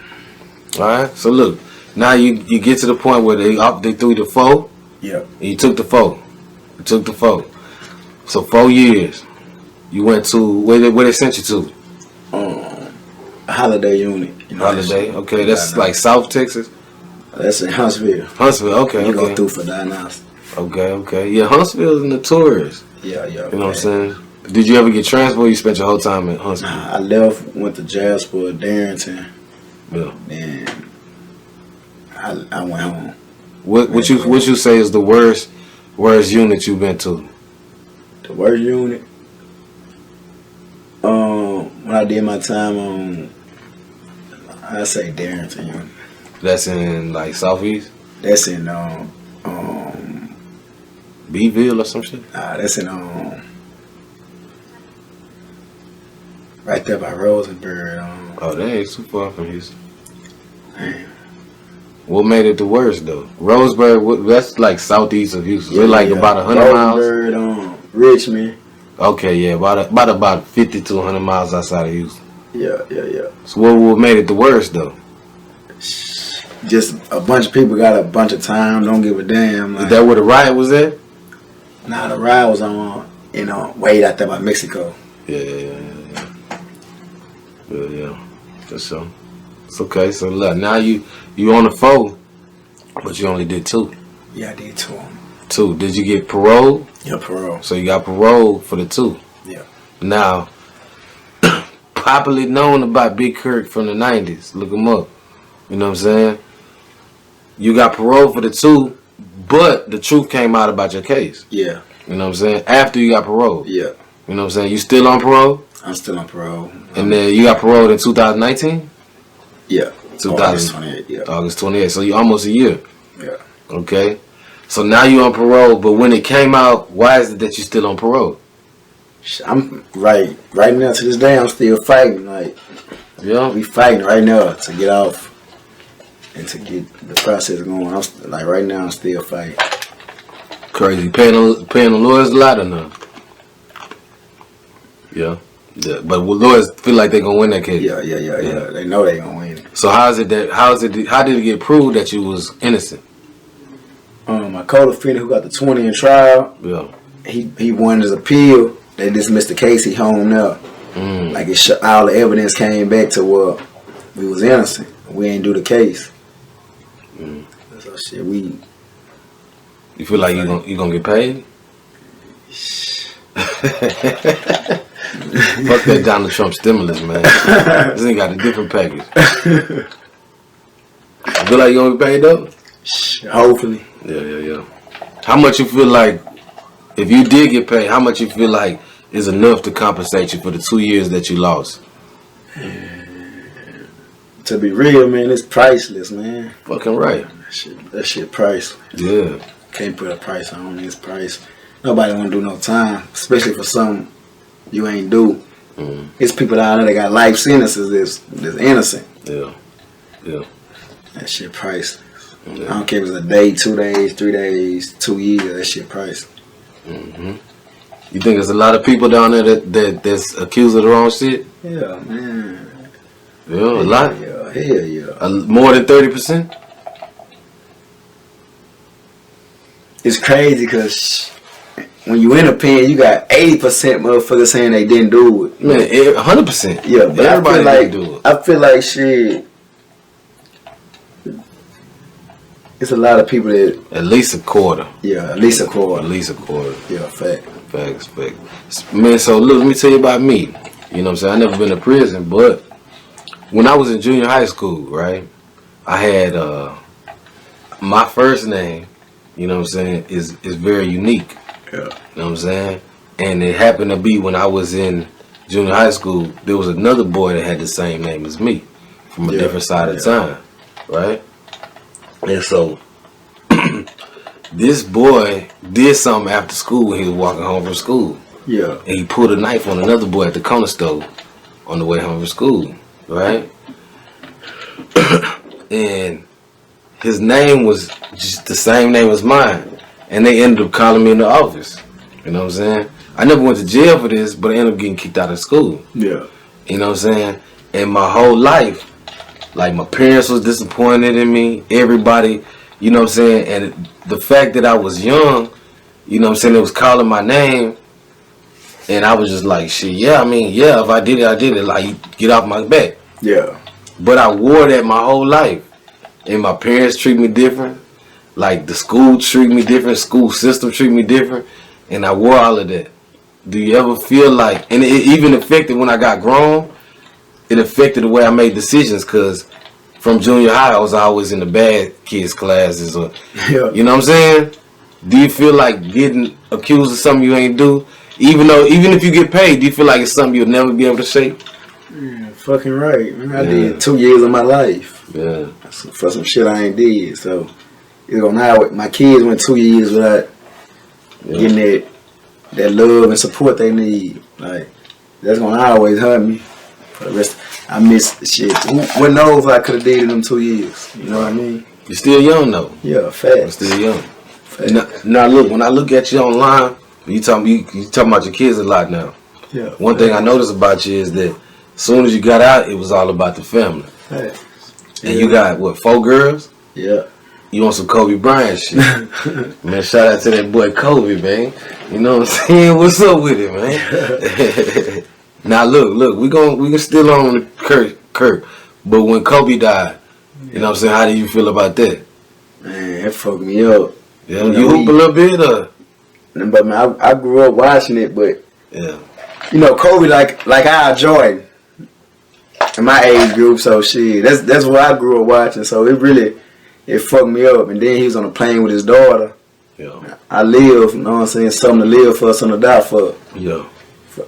Alright, so look, now you get to the point where they threw the 4. Yeah. And you took the 4. So 4 years. You went to where they sent you to? A Holiday unit. You know, Holiday, okay, that's like South Texas. That's in Huntsville. Okay. You go through for diagnosis. Okay. Yeah, Huntsville is notorious. Yeah. You know what I'm saying? Did you ever get transferred or you spent your whole time in Huntsville? I left, went to Jasper, Darrington. Yeah. Then I went home. What you say is the worst unit you've been to? The worst unit? When I did my time on, I say Darrington unit. That's in like Southeast? That's in Beeville or some shit? Nah, that's in right there by Rosenberg. Oh, that ain't too far from Houston. Damn. What made it the worst though? Roseburg, that's like southeast of Houston. So like about 100 miles. Roseburg, Richmond. Okay, yeah, about 50 to 100 miles outside of Houston. Yeah. So what made it the worst though? Just a bunch of people got a bunch of time, don't give a damn. Like, is that where the riot was at? Nah, the riot was on, way out there by Mexico. Yeah. For sure. It's okay. So look, now you on the 4, but you only did 2. Yeah, I did 2. 2. Did you get parole? Yeah, parole. So you got parole for the 2. Yeah. Now, popularly known about Big KIRK from the 90s. Look him up. You know what I'm saying? You got parole for the 2, but the truth came out about your case. Yeah. You know what I'm saying? After you got parole. Yeah. You know what I'm saying? You still on parole? I'm still on parole. And then you got paroled in 2019? Yeah. 2000, August 28th, yeah. August 28th. So you almost a year. Yeah. Okay. So now you on parole, but when it came out, why is it that you still on parole? I'm right now to this day I'm still fighting. Like, yeah, we fighting right now to get off and to get the process going. I'm like right now I'm still fighting. Crazy. Paying the lawyers a lot or no? Yeah. But lawyers feel like they're gonna win that case. Yeah. They know they gonna win. So how did it get proved that you was innocent? My co-defendant who got the 20 in trial, yeah, he won his appeal. They dismissed the case. He home now. Like all the evidence came back to we was innocent. We ain't do the case. So shit, we. You feel like you gonna get paid? Fuck that Donald Trump stimulus, man. This ain't got a different package. You feel like you gonna get paid though? Hopefully. Yeah. How much you feel like, if you did get paid, how much you feel like is enough to compensate you for the 2 years that you lost? To be real, man, it's priceless, man. Fucking right. That shit priceless. Yeah. Can't put a price on this price. Nobody wanna do no time, especially for something you ain't do. It's people out there that got life sentences that's innocent. Yeah. That shit priceless. I don't care if it's a day, 2 days, 3 days, 2 years. That shit priceless. You think there's a lot of people down there that's accused of the wrong shit? Yeah, man. Yeah, a lot. Yeah, hell yeah. More than 30%. It's crazy because when you in a pen, you got 80% motherfuckers saying they didn't do it. Man, 100%. Yeah, but everybody didn't do it. I feel like shit. It's a lot of people that. At least a quarter. Yeah, at least a quarter. At least a quarter. Yeah, fact. Facts. Man, so look, let me tell you about me. You know what I'm saying? I never been to prison, but when I was in junior high school, right, I had my first name, you know what I'm saying, is very unique. Yeah. You know what I'm saying? And it happened to be when I was in junior high school, there was another boy that had the same name as me from a different side of town, right? And so this boy did something after school when he was walking home from school. Yeah. And he pulled a knife on another boy at the corner store on the way home from school, right? And his name was just the same name as mine. And they ended up calling me in the office. You know what I'm saying? I never went to jail for this, but I ended up getting kicked out of school. Yeah. You know what I'm saying? And my whole life, like my parents was disappointed in me, everybody, you know what I'm saying? And the fact that I was young, you know what I'm saying, they was calling my name, and I was just like, shit, yeah, I mean, yeah, if I did it, like, get off my back. Yeah. But I wore that my whole life. And my parents treat me different. Like, the school treat me different, school system treat me different. And I wore all of that. Do you ever feel like, and it even affected when I got grown, it affected the way I made decisions, because from junior high, I was always in the bad kids classes, or, you know what I'm saying? Do you feel like getting accused of something you ain't do, even if you get paid, do you feel like it's something you'll never be able to shake? Yeah, fucking right. Man, I did 2 years of my life. Yeah. For some shit I ain't did. So, you know, now my kids went 2 years without getting that love and support they need. Like, that's gonna always hurt me. For the rest, I miss shit. What knows what I could have did in them 2 years? You know what I mean? You're still young though. Yeah, fast. You're still young. Now look, when I look at you online, you talking about your kids a lot now. Yeah. One thing I noticed about you is that as soon as you got out, it was all about the family. Fast. And you got, what, 4 girls? Yeah. You want some Kobe Bryant shit. Man, shout out to that boy Kobe, man. You know what I'm saying? What's up with it, man? Now look, we can still on the KIRK. But when Kobe died, you know what I'm saying, how do you feel about that? Man, that fucked me up. Yeah, you hoop a little bit, or? But man, I grew up watching it, but yeah. You know, Kobe like our Jordan in my age group, so shit, that's what I grew up watching. So it fucked me up. And then he was on a plane with his daughter. Yeah. I live, you know what I'm saying, something to live for, something to die for. Yeah.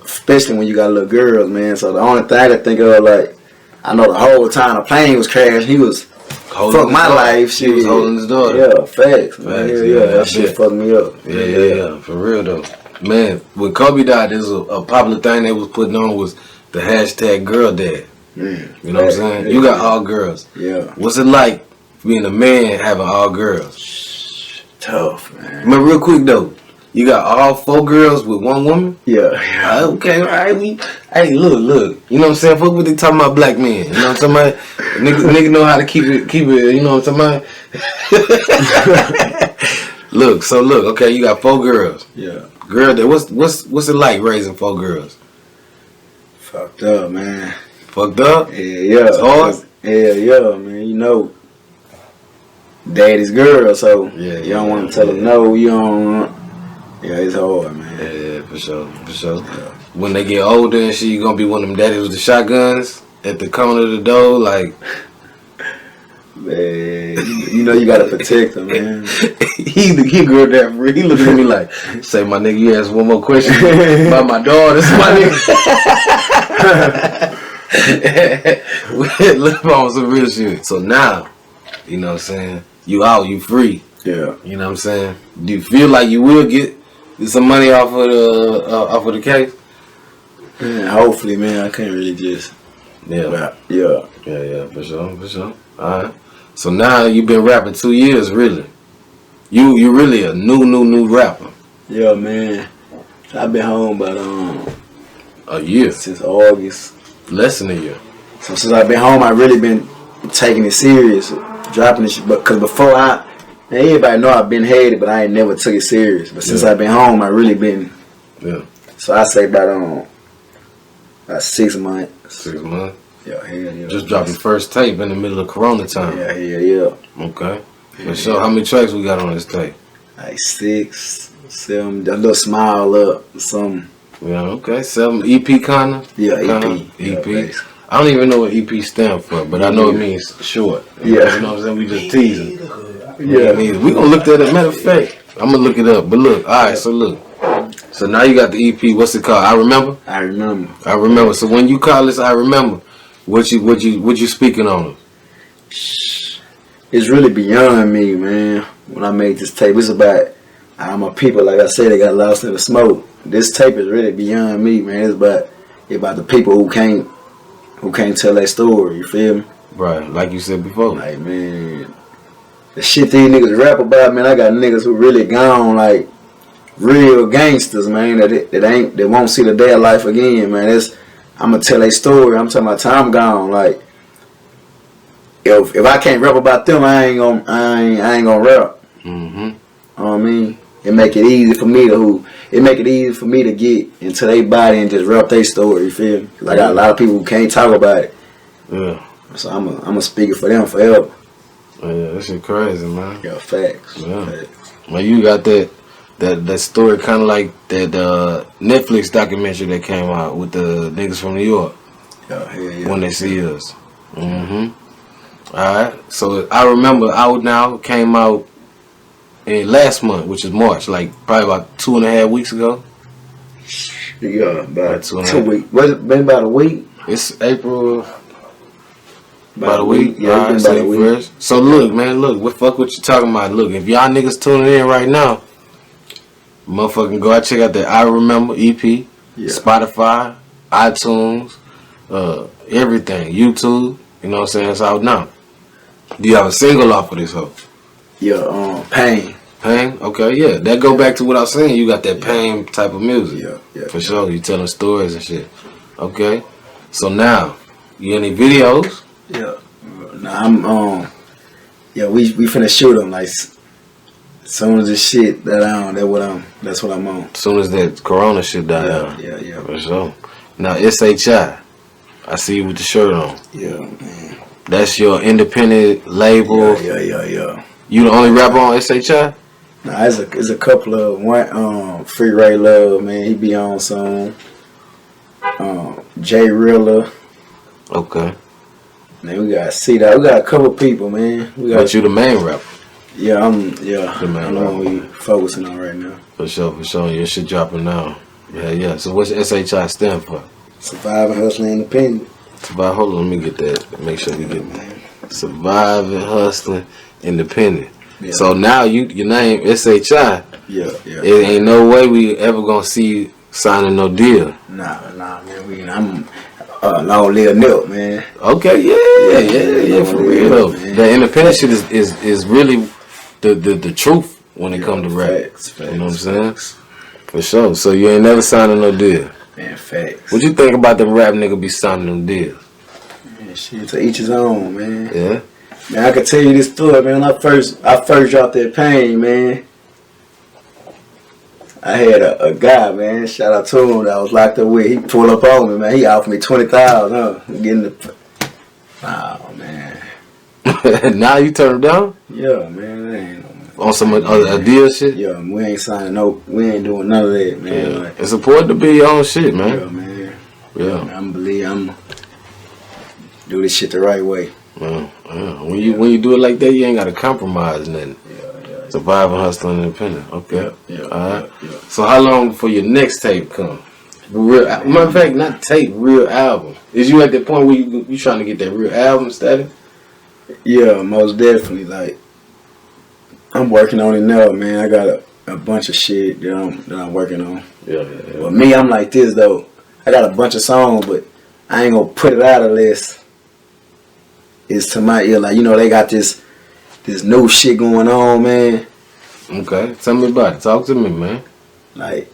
Especially when you got little girls, man. So the only thing I could think of, like, I know the whole time the plane was crashed, he was fuck my life. Shit. He was holding his daughter. Yeah, facts. Yeah, that shit fucked me up. Yeah. For real though. Man, when Kobe died, there's a popular thing they was putting on was the hashtag girl dad. You know what I'm saying? You got all girls. Yeah. What's it like being a man having all girls? Tough, man. Man, real quick though, you got all 4 girls with 1 woman? Yeah. Okay, all right. Hey, look. You know what I'm saying? Fuck what they talking about, black men. You know what I'm talking about? Nigga know how to keep it, you know what I'm talking about? Look, okay, you got 4 girls. Yeah. Girl, what's it like raising 4 girls? Fucked up, man. Fucked up? Yeah. It's hard? Yeah, man. You know, daddy's girl, so Yeah, you don't want to tell her no. You don't. Yeah, it's hard, man. Yeah, for sure. Yeah. When they get older and shit, you gonna be one of them daddies with the shotguns at the corner of the door, like. Man, you know you gotta protect them, man. he grew that free. He looking at me like, say my nigga, you ask one more question about my daughter, my nigga. Look on some real shit. So now, you know what I'm saying, you out, you free. Yeah. You know what I'm saying? Do you feel like you will get some money off of the case? Man, hopefully, man. I can't really just. Yeah, for sure. Alright. So now you've been rapping 2 years, really. You really a new rapper. Yeah, man. I've been home about a year. Since August. Less than a year. So since I've been home, I've really been taking it serious, dropping this shit. But cause before everybody know I've been headed, but I ain't never took it serious. But since I've been home, I really been. Yeah. So I say about 6 months. 6 months. Yeah. Just dropped your first tape in the middle of Corona time. Yeah. Okay. For sure. How many tracks we got on this tape? Like 6, 7, a little small up, something. Yeah, okay. 7 EP kinda? Yeah, EP. Yeah, I don't even know what EP stand for, but I know it means short. You know what I'm saying? We just teasing. Yeah. We gonna look at it. Matter of fact, I'm gonna look it up. But look, alright, so look. So now you got the EP, what's it called? I Remember? I remember. So when you call this I Remember, what you speaking on? It's really beyond me, man. When I made this tape, it's about my people. Like I said, they got lost in the smoke. This tape is really beyond me, man. It's about the people who can't tell their story. You feel me? Right, like you said before. Like, man, the shit these niggas rap about, man. I got niggas who really gone, like real gangsters, man. That won't see the day of life again, man. I'm gonna tell their story. I'm talking about time gone, like. If I can't rap about them, I ain't gonna rap. Mm-hmm. You know what I mean? It make it easy for me to get into their body and just rap their story. You feel me? Cause I got a lot of people who can't talk about it. Yeah. So I'm a speaker for them forever. Yeah, that shit crazy, man. Yeah, facts. Yeah. Facts. Well, you got that story kind of like that Netflix documentary that came out with the niggas from New York. Yeah. When They See Us. Mm-hmm. Alright, so I Remember Out Now came out in last month, which is March, like probably about 2.5 weeks ago. Yeah, about 2 weeks. Was it been about a week? It's April. About a week. Yeah, it's about a week. Fresh. So look, man, fuck what you talking about. Look, if y'all niggas tuning in right now, motherfucking go out check out that I Remember EP, Spotify, iTunes, everything, YouTube. You know what I'm saying? It's out now. Do you have a single off of this hoe? Yeah, Pain. Pain? Okay, yeah. That go back to what I was saying. You got that pain type of music. Yeah. For sure. You telling stories and shit. Okay. So now, you any videos? Yeah. Nah, we finna shoot them like as soon as this shit that's what I'm on. As soon as that Corona shit died down. Yeah. For sure. Now SHI. I see you with the shirt on. Yeah, man. That's your independent label. Yeah. You the only rapper on SHI? Nah, it's a couple of one. Free Ray Love, man. He be on some. Jay Rilla. Okay. Man, we got C-Dot. We got a couple people, man. But you the main rapper. Yeah, I'm the main one we focusing on right now. For sure. Your shit dropping now. Yeah. So what's SHI stand for? Surviving, Hustling, Independent. Hold on, let me get that. Make sure we get that. Surviving, Hustling, Independent. Yeah. So now your name SHI. Yeah. It ain't no way we ever gonna see you signing no deal. Nah, man. I'm long live Nip, man. Okay, yeah, for real. The independent shit is really the truth when it comes to rap. Facts. You know what I'm saying? For sure. So you ain't never signing no deal. Man, facts. What you think about the rap nigga be signing them deals? Man, shit, to each his own, man. Yeah. Man, I can tell you this story, man. When I first dropped that Pain, man. I had a guy, man. Shout out to him that I was locked up with. He pulled up on me, man. He offered me $20,000, huh? Getting the. Nah, man. Now you turn it down? Yeah, man. That ain't no. On some other deal shit? Yeah, we ain't signing no. We ain't doing none of that, man. Yeah. Like, It's important to be your own shit, man. yeah, man. Yeah. I'm do this shit the right way. When you do it like that, you ain't gotta compromise nothing. Yeah. Surviving, hustling, independent. Okay. Yeah. All right. So how long before your next tape come? Matter of fact, not tape, real album. Is you at the point where you trying to get that real album status? Yeah, most definitely. Like, I'm working on it now, man. I got a bunch of shit that I'm working on. Yeah. But me, I'm like this though. I got a bunch of songs, but I ain't gonna put it out unless it's to my ear. Like, you know, they got this new shit going on, man. Okay. Tell me about it. Talk to me, man. Like,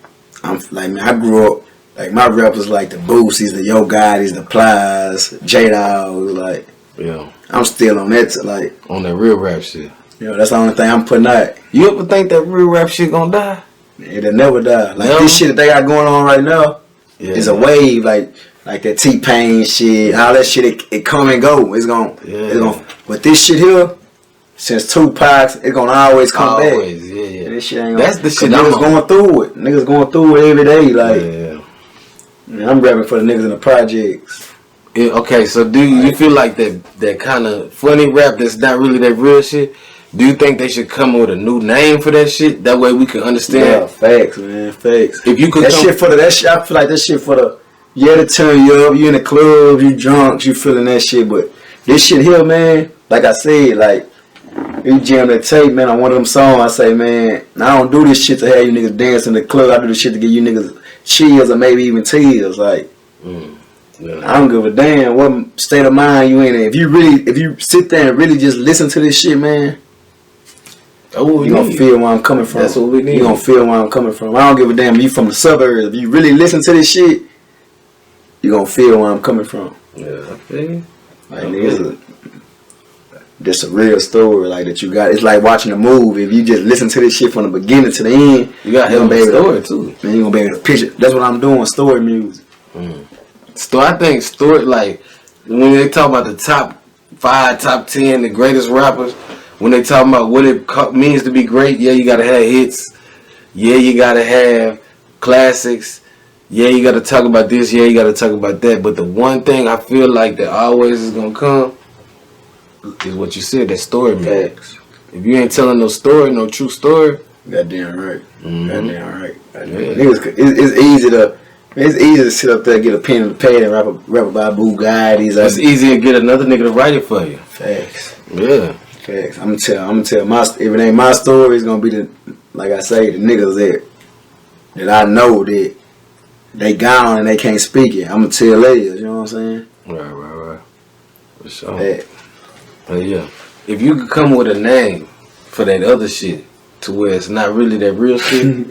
man, I grew up, like, my rappers like the Boosies, the Yo Gottis, the Plies, J-Dog, like, Yeah. I'm still on that, like, On that real rap shit. you know, that's the only thing I'm putting out. You ever think that real rap shit gonna die? It'll never die. Like, Never? this shit that they got going on right now is a Yeah. wave, like that T-Pain shit, all that shit, it come and go. It's gonna, but this shit here, since Tupac, it's gonna always come back. Always, yeah. This shit ain't That's the shit niggas going through it. Niggas going through it every day. Like, man, I'm rapping for the niggas in the projects. Yeah, okay, so do you feel like that kind of funny rap that's not really that real shit? Do you think they should come with a new name for that shit? That way we can Yeah, understand. facts, man, facts. If you could that shit for that shit, I feel like that shit for the to turn you up. You in the club, you drunk, you feeling that shit. But this shit here, man, like I said, like, you jam that tape, man, on one of them songs, I say, man, I don't do this shit to have you niggas dance in the club. I do this shit to give you niggas chills or maybe even tears. Like, I don't give a damn what state of mind you in. If you sit there and really just listen to this shit, man, you gonna feel where I'm coming from. That's what we need. You gonna feel where I'm coming from. I don't give a damn if you from the suburbs. If you really listen to this shit, you gonna feel where I'm coming from. Yeah, I feel you. Like, niggas, this a real story, like, that you got. It's like watching a movie. If you just listen to this shit from the beginning to the end, You got to have a story too. Man, you gonna be able to picture. That's what I'm doing. Story music. I think story, like, when they talk about the top 5, top 10, the greatest rappers, when they talk about what it means to be great, yeah, you gotta have hits. Yeah, you gotta have classics. Yeah, you gotta talk about this. Yeah, you gotta talk about that. But the one thing I feel like that always is gonna come is what you said, that story, man. Facts. If you ain't telling no story, no true story, Goddamn right. Mhm. Goddamn right. Yeah. Niggas, it's easy to sit up there, get a pen and a pad and rap about Bugattis. it's easy to get another nigga to write it for you. Facts. Yeah. Facts. I'm gonna tell my, if it ain't my story, it's gonna be like I say, the niggas that I know that they gone and they can't speak it. I'm gonna tell theirs, you know what I'm saying? Right. For sure. Facts. Yeah. If you could come with a name for that other shit to where it's not really that real shit,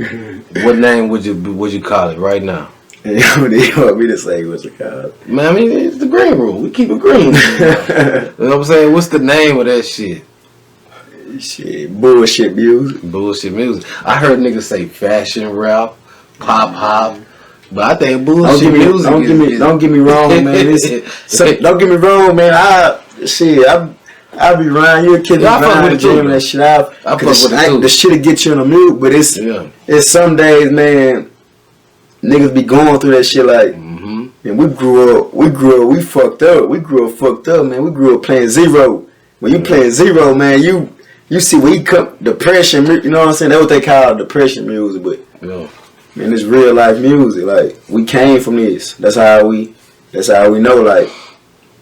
what name would you call it right now? You want me to say what's it called? Man, I mean, it's the Green Room. We keep it green. You know what I'm saying? What's the name of that shit? Shit, bullshit music. Bullshit music. I heard niggas say fashion rap, pop hop, but I think bullshit music. Don't get me wrong, man. Don't get me wrong, man. I be around you, kid. Yeah, I fuck with it too, jamming that shit out. I fuck with it too. The shit'll get you in the mood, but it's some days, man. Niggas be going through that shit like, and we grew up, we fucked up. We grew up fucked up, man. We grew up playing zero. When you playing zero, man, you see where he come, depression, you know what I'm saying? That's what they call depression music, but man, it's real life music. Like, we came from this. That's how we know. Like,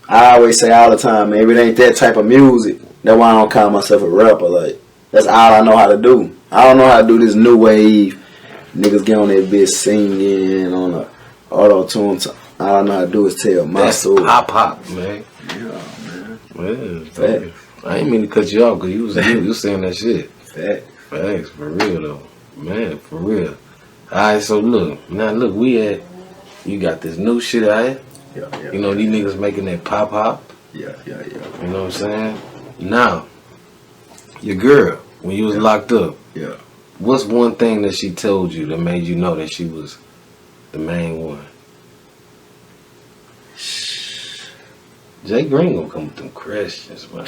I always say all the time, man, if it ain't that type of music, that's why I don't call myself a rapper. Like, that's all I know how to do. I don't know how to do this new wave. Niggas get on that bitch singing on a auto tune. All I know how to do is tell my story. Pop, man. Yeah, man. Yeah, Facts. I ain't mean to cut you off because you was saying that shit. Facts. For real though, man, for real. Alright, so look, you got this new shit out here. Yeah. You know, these niggas making that pop hop. Yeah. You know what I'm saying? Now, your girl, when you was locked up, Yeah. what's one thing that she told you that made you know that she was the main one? Jay Green gonna come with them questions, man.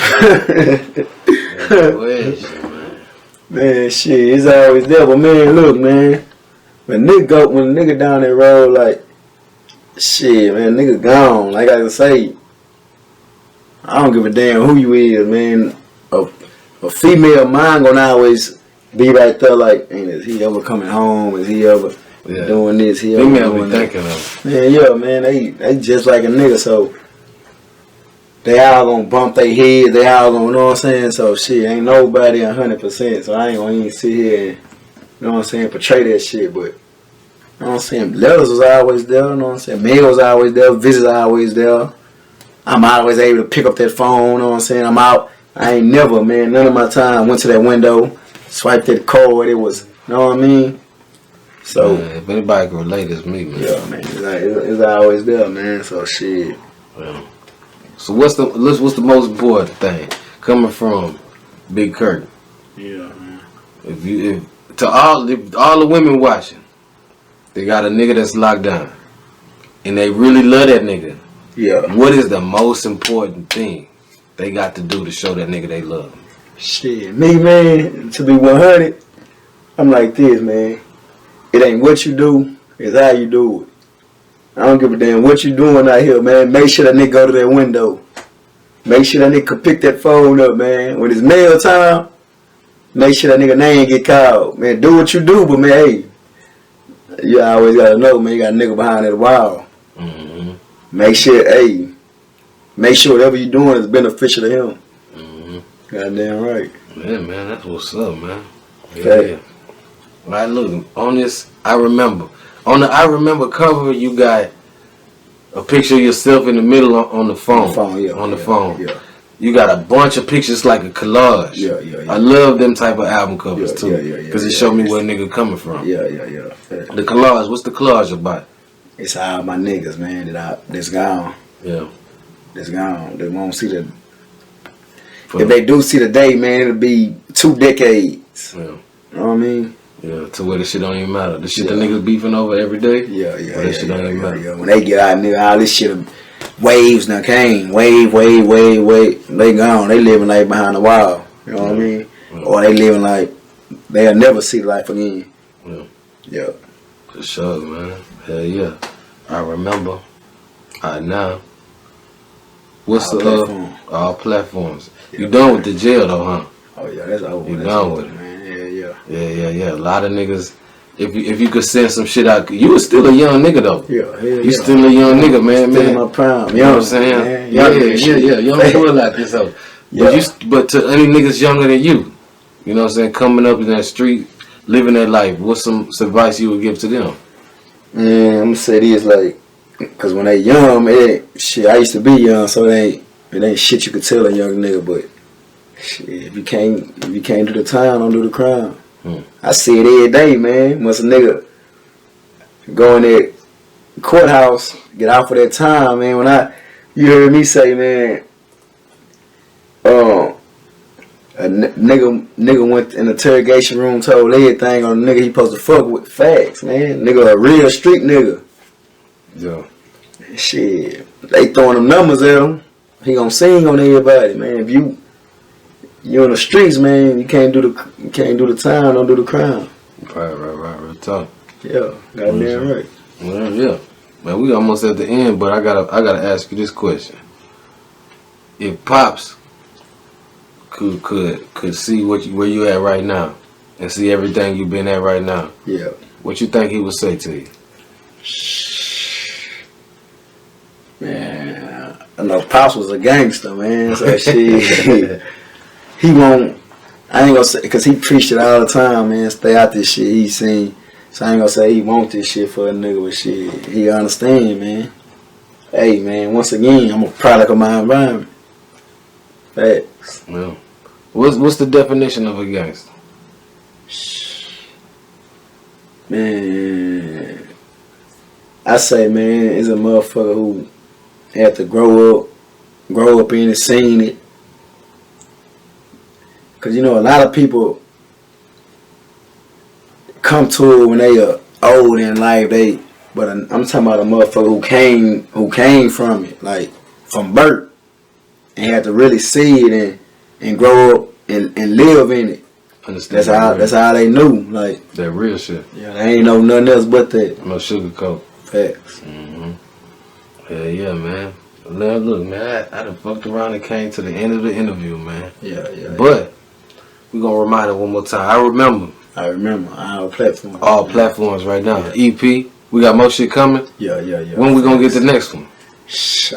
Question, man. Man, shit, it's always there. But man, look, man. When a nigga down that road, like, shit, man, nigga gone. Like I say, I don't give a damn who you is, man. A female mind gonna always be right there, like, is he ever coming home? Is he ever doing this? He ever female doing be that? thinking of. Man, yeah, man, they just like a nigga, so they all gonna bump their head. They all gonna, you know what I'm saying? So shit, ain't nobody 100%. So I ain't gonna even sit here and, you know what I'm saying, portray that shit, but, you know what I'm saying, letters was always there, you know what I'm saying, mail was always there, visits always there. I'm always able to pick up that phone, you know what I'm saying, I'm out. I ain't never, man, none of my time went to that window, swiped that card, it was, you know what I mean? So, man, if anybody can relate, it's me, man. yeah, man, it's always there, man, so shit. Yeah. So what's the most important thing coming from Big KIRK? Yeah, man. If all the women watching, they got a nigga that's locked down, and they really love that nigga. Yeah. What is the most important thing they got to do to show that nigga they love him? Shit, me, man, to be 100, I'm like this, man. It ain't what you do, it's how you do it. I don't give a damn what you doing out here, man. Make sure that nigga go to that window. Make sure that nigga can pick that phone up, man. When it's mail time, make sure that nigga name get called. Man, do what you do, but man, hey, you always gotta know, man, you got a nigga behind that wall. Mm-hmm. Make sure whatever you doing is beneficial to him. Mm-hmm. Goddamn right. Yeah, man, that's what's up, man. Yeah. Okay. Right, look, on this, I remember. On the I remember cover, you got a picture of yourself in the middle on the phone. On the phone. Yeah. You got a bunch of pictures like a collage. Yeah. I love them type of album covers too. Because it showed me where a nigga coming from. Yeah. The collage, what's the collage about? It's all my niggas, man, that's gone. Yeah. That's gone. They won't see the... If they do see the day, man, it'll be 2 decades. Yeah. You know what I mean? Yeah, to where the shit don't even matter. The shit the niggas beefing over every day. Yeah. That shit don't even matter. Yeah. When they get out, nigga, all this shit, waves now came. Wave. They gone. They living like behind the wall. You know what I mean? Yeah. Or they living like they'll never see life again. Yeah. For sure, man. Hell yeah. I remember. All right, now. What's all platforms? You done with the jail though, huh? Oh yeah, that's over. You done with it, man. Yeah. A lot of niggas. If you could send some shit out, you was still a young nigga though. Yeah. You still a young nigga, man. Still in my prime. You know what I'm saying? Yeah. You don't do it like this though. But to any niggas younger than you know what I'm saying, coming up in that street, living that life, what's some advice you would give to them? Man, I'm gonna say this, like, cause when they young, man, shit, I used to be young, so it ain't shit you could tell a young nigga, but shit, if you can't do the time, don't do the crime. I see it every day, man. Once a nigga go in that courthouse, get out for that time, man. You heard me say, man, a nigga went in the interrogation room, told everything on the nigga he supposed to fuck with. Facts, man. Nigga a real street nigga. Yeah. Shit, they throwing them numbers at him. He gonna sing on everybody, man. If you in the streets, man, you can't do the time, don't do the crime. Right. Real talk. Yeah, goddamn right. Well, yeah. Man, we almost at the end, but I gotta ask you this question. If Pops could see where you at right now and see everything you been at right now, yeah, what you think he would say to you? Man, I know Pops was a gangster, man. So shit, he won't. I ain't gonna say, cause he preached it all the time, man. Stay out this shit. He seen, so I ain't gonna say he want this shit for a nigga, but shit, he understand, man. Hey, man. Once again, I'm a product of my environment. Facts. Well, what's the definition of a gangster? Man, I say, man, it's a motherfucker who had to grow up in it, seen it. Cause you know a lot of people come to it when they are old in life. But I'm talking about a motherfucker who came from it, like from birth. and had to really see it and grow up and live in it. Understand? That's how they knew. Like that real shit. Yeah, they ain't know nothing else but that. No sugarcoat. Facts. Yeah, man. Now look, man, I done fucked around and came to the end of the interview, man. Yeah. But we gonna remind it one more time. I remember our platform. all platforms right now. EP. We got more shit coming. Yeah. When we gonna get the next one?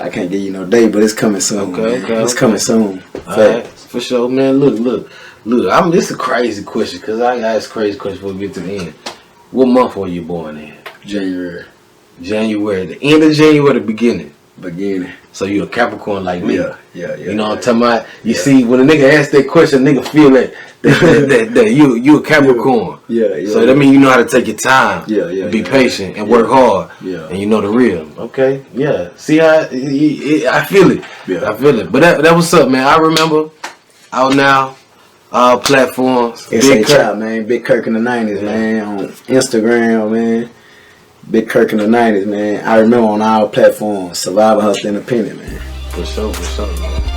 I can't give you no date, but it's coming soon. Okay. It's coming soon. Alright, for sure, man. Look. This is a crazy question because I ask crazy questions before we get to the end. What month were you born in? January. The end of January, the beginning. Beginning. So you a Capricorn like me. Yeah. You know what I'm talking about? You see, when a nigga asks that question, nigga feel that you a Capricorn. Yeah. So that means you know how to take your time. Yeah. Be patient and work hard. Yeah. And you know the real. Okay. Yeah. See how I feel it. Yeah. I feel it. But that what's up, man. I remember out now. All platforms. Big KIRK, man. Big KIRK in the 90s, man. On Instagram, man. Big KIRK in the 90s, man. I remember on our platforms. Survivor Hustle Independent, man. For sure, man.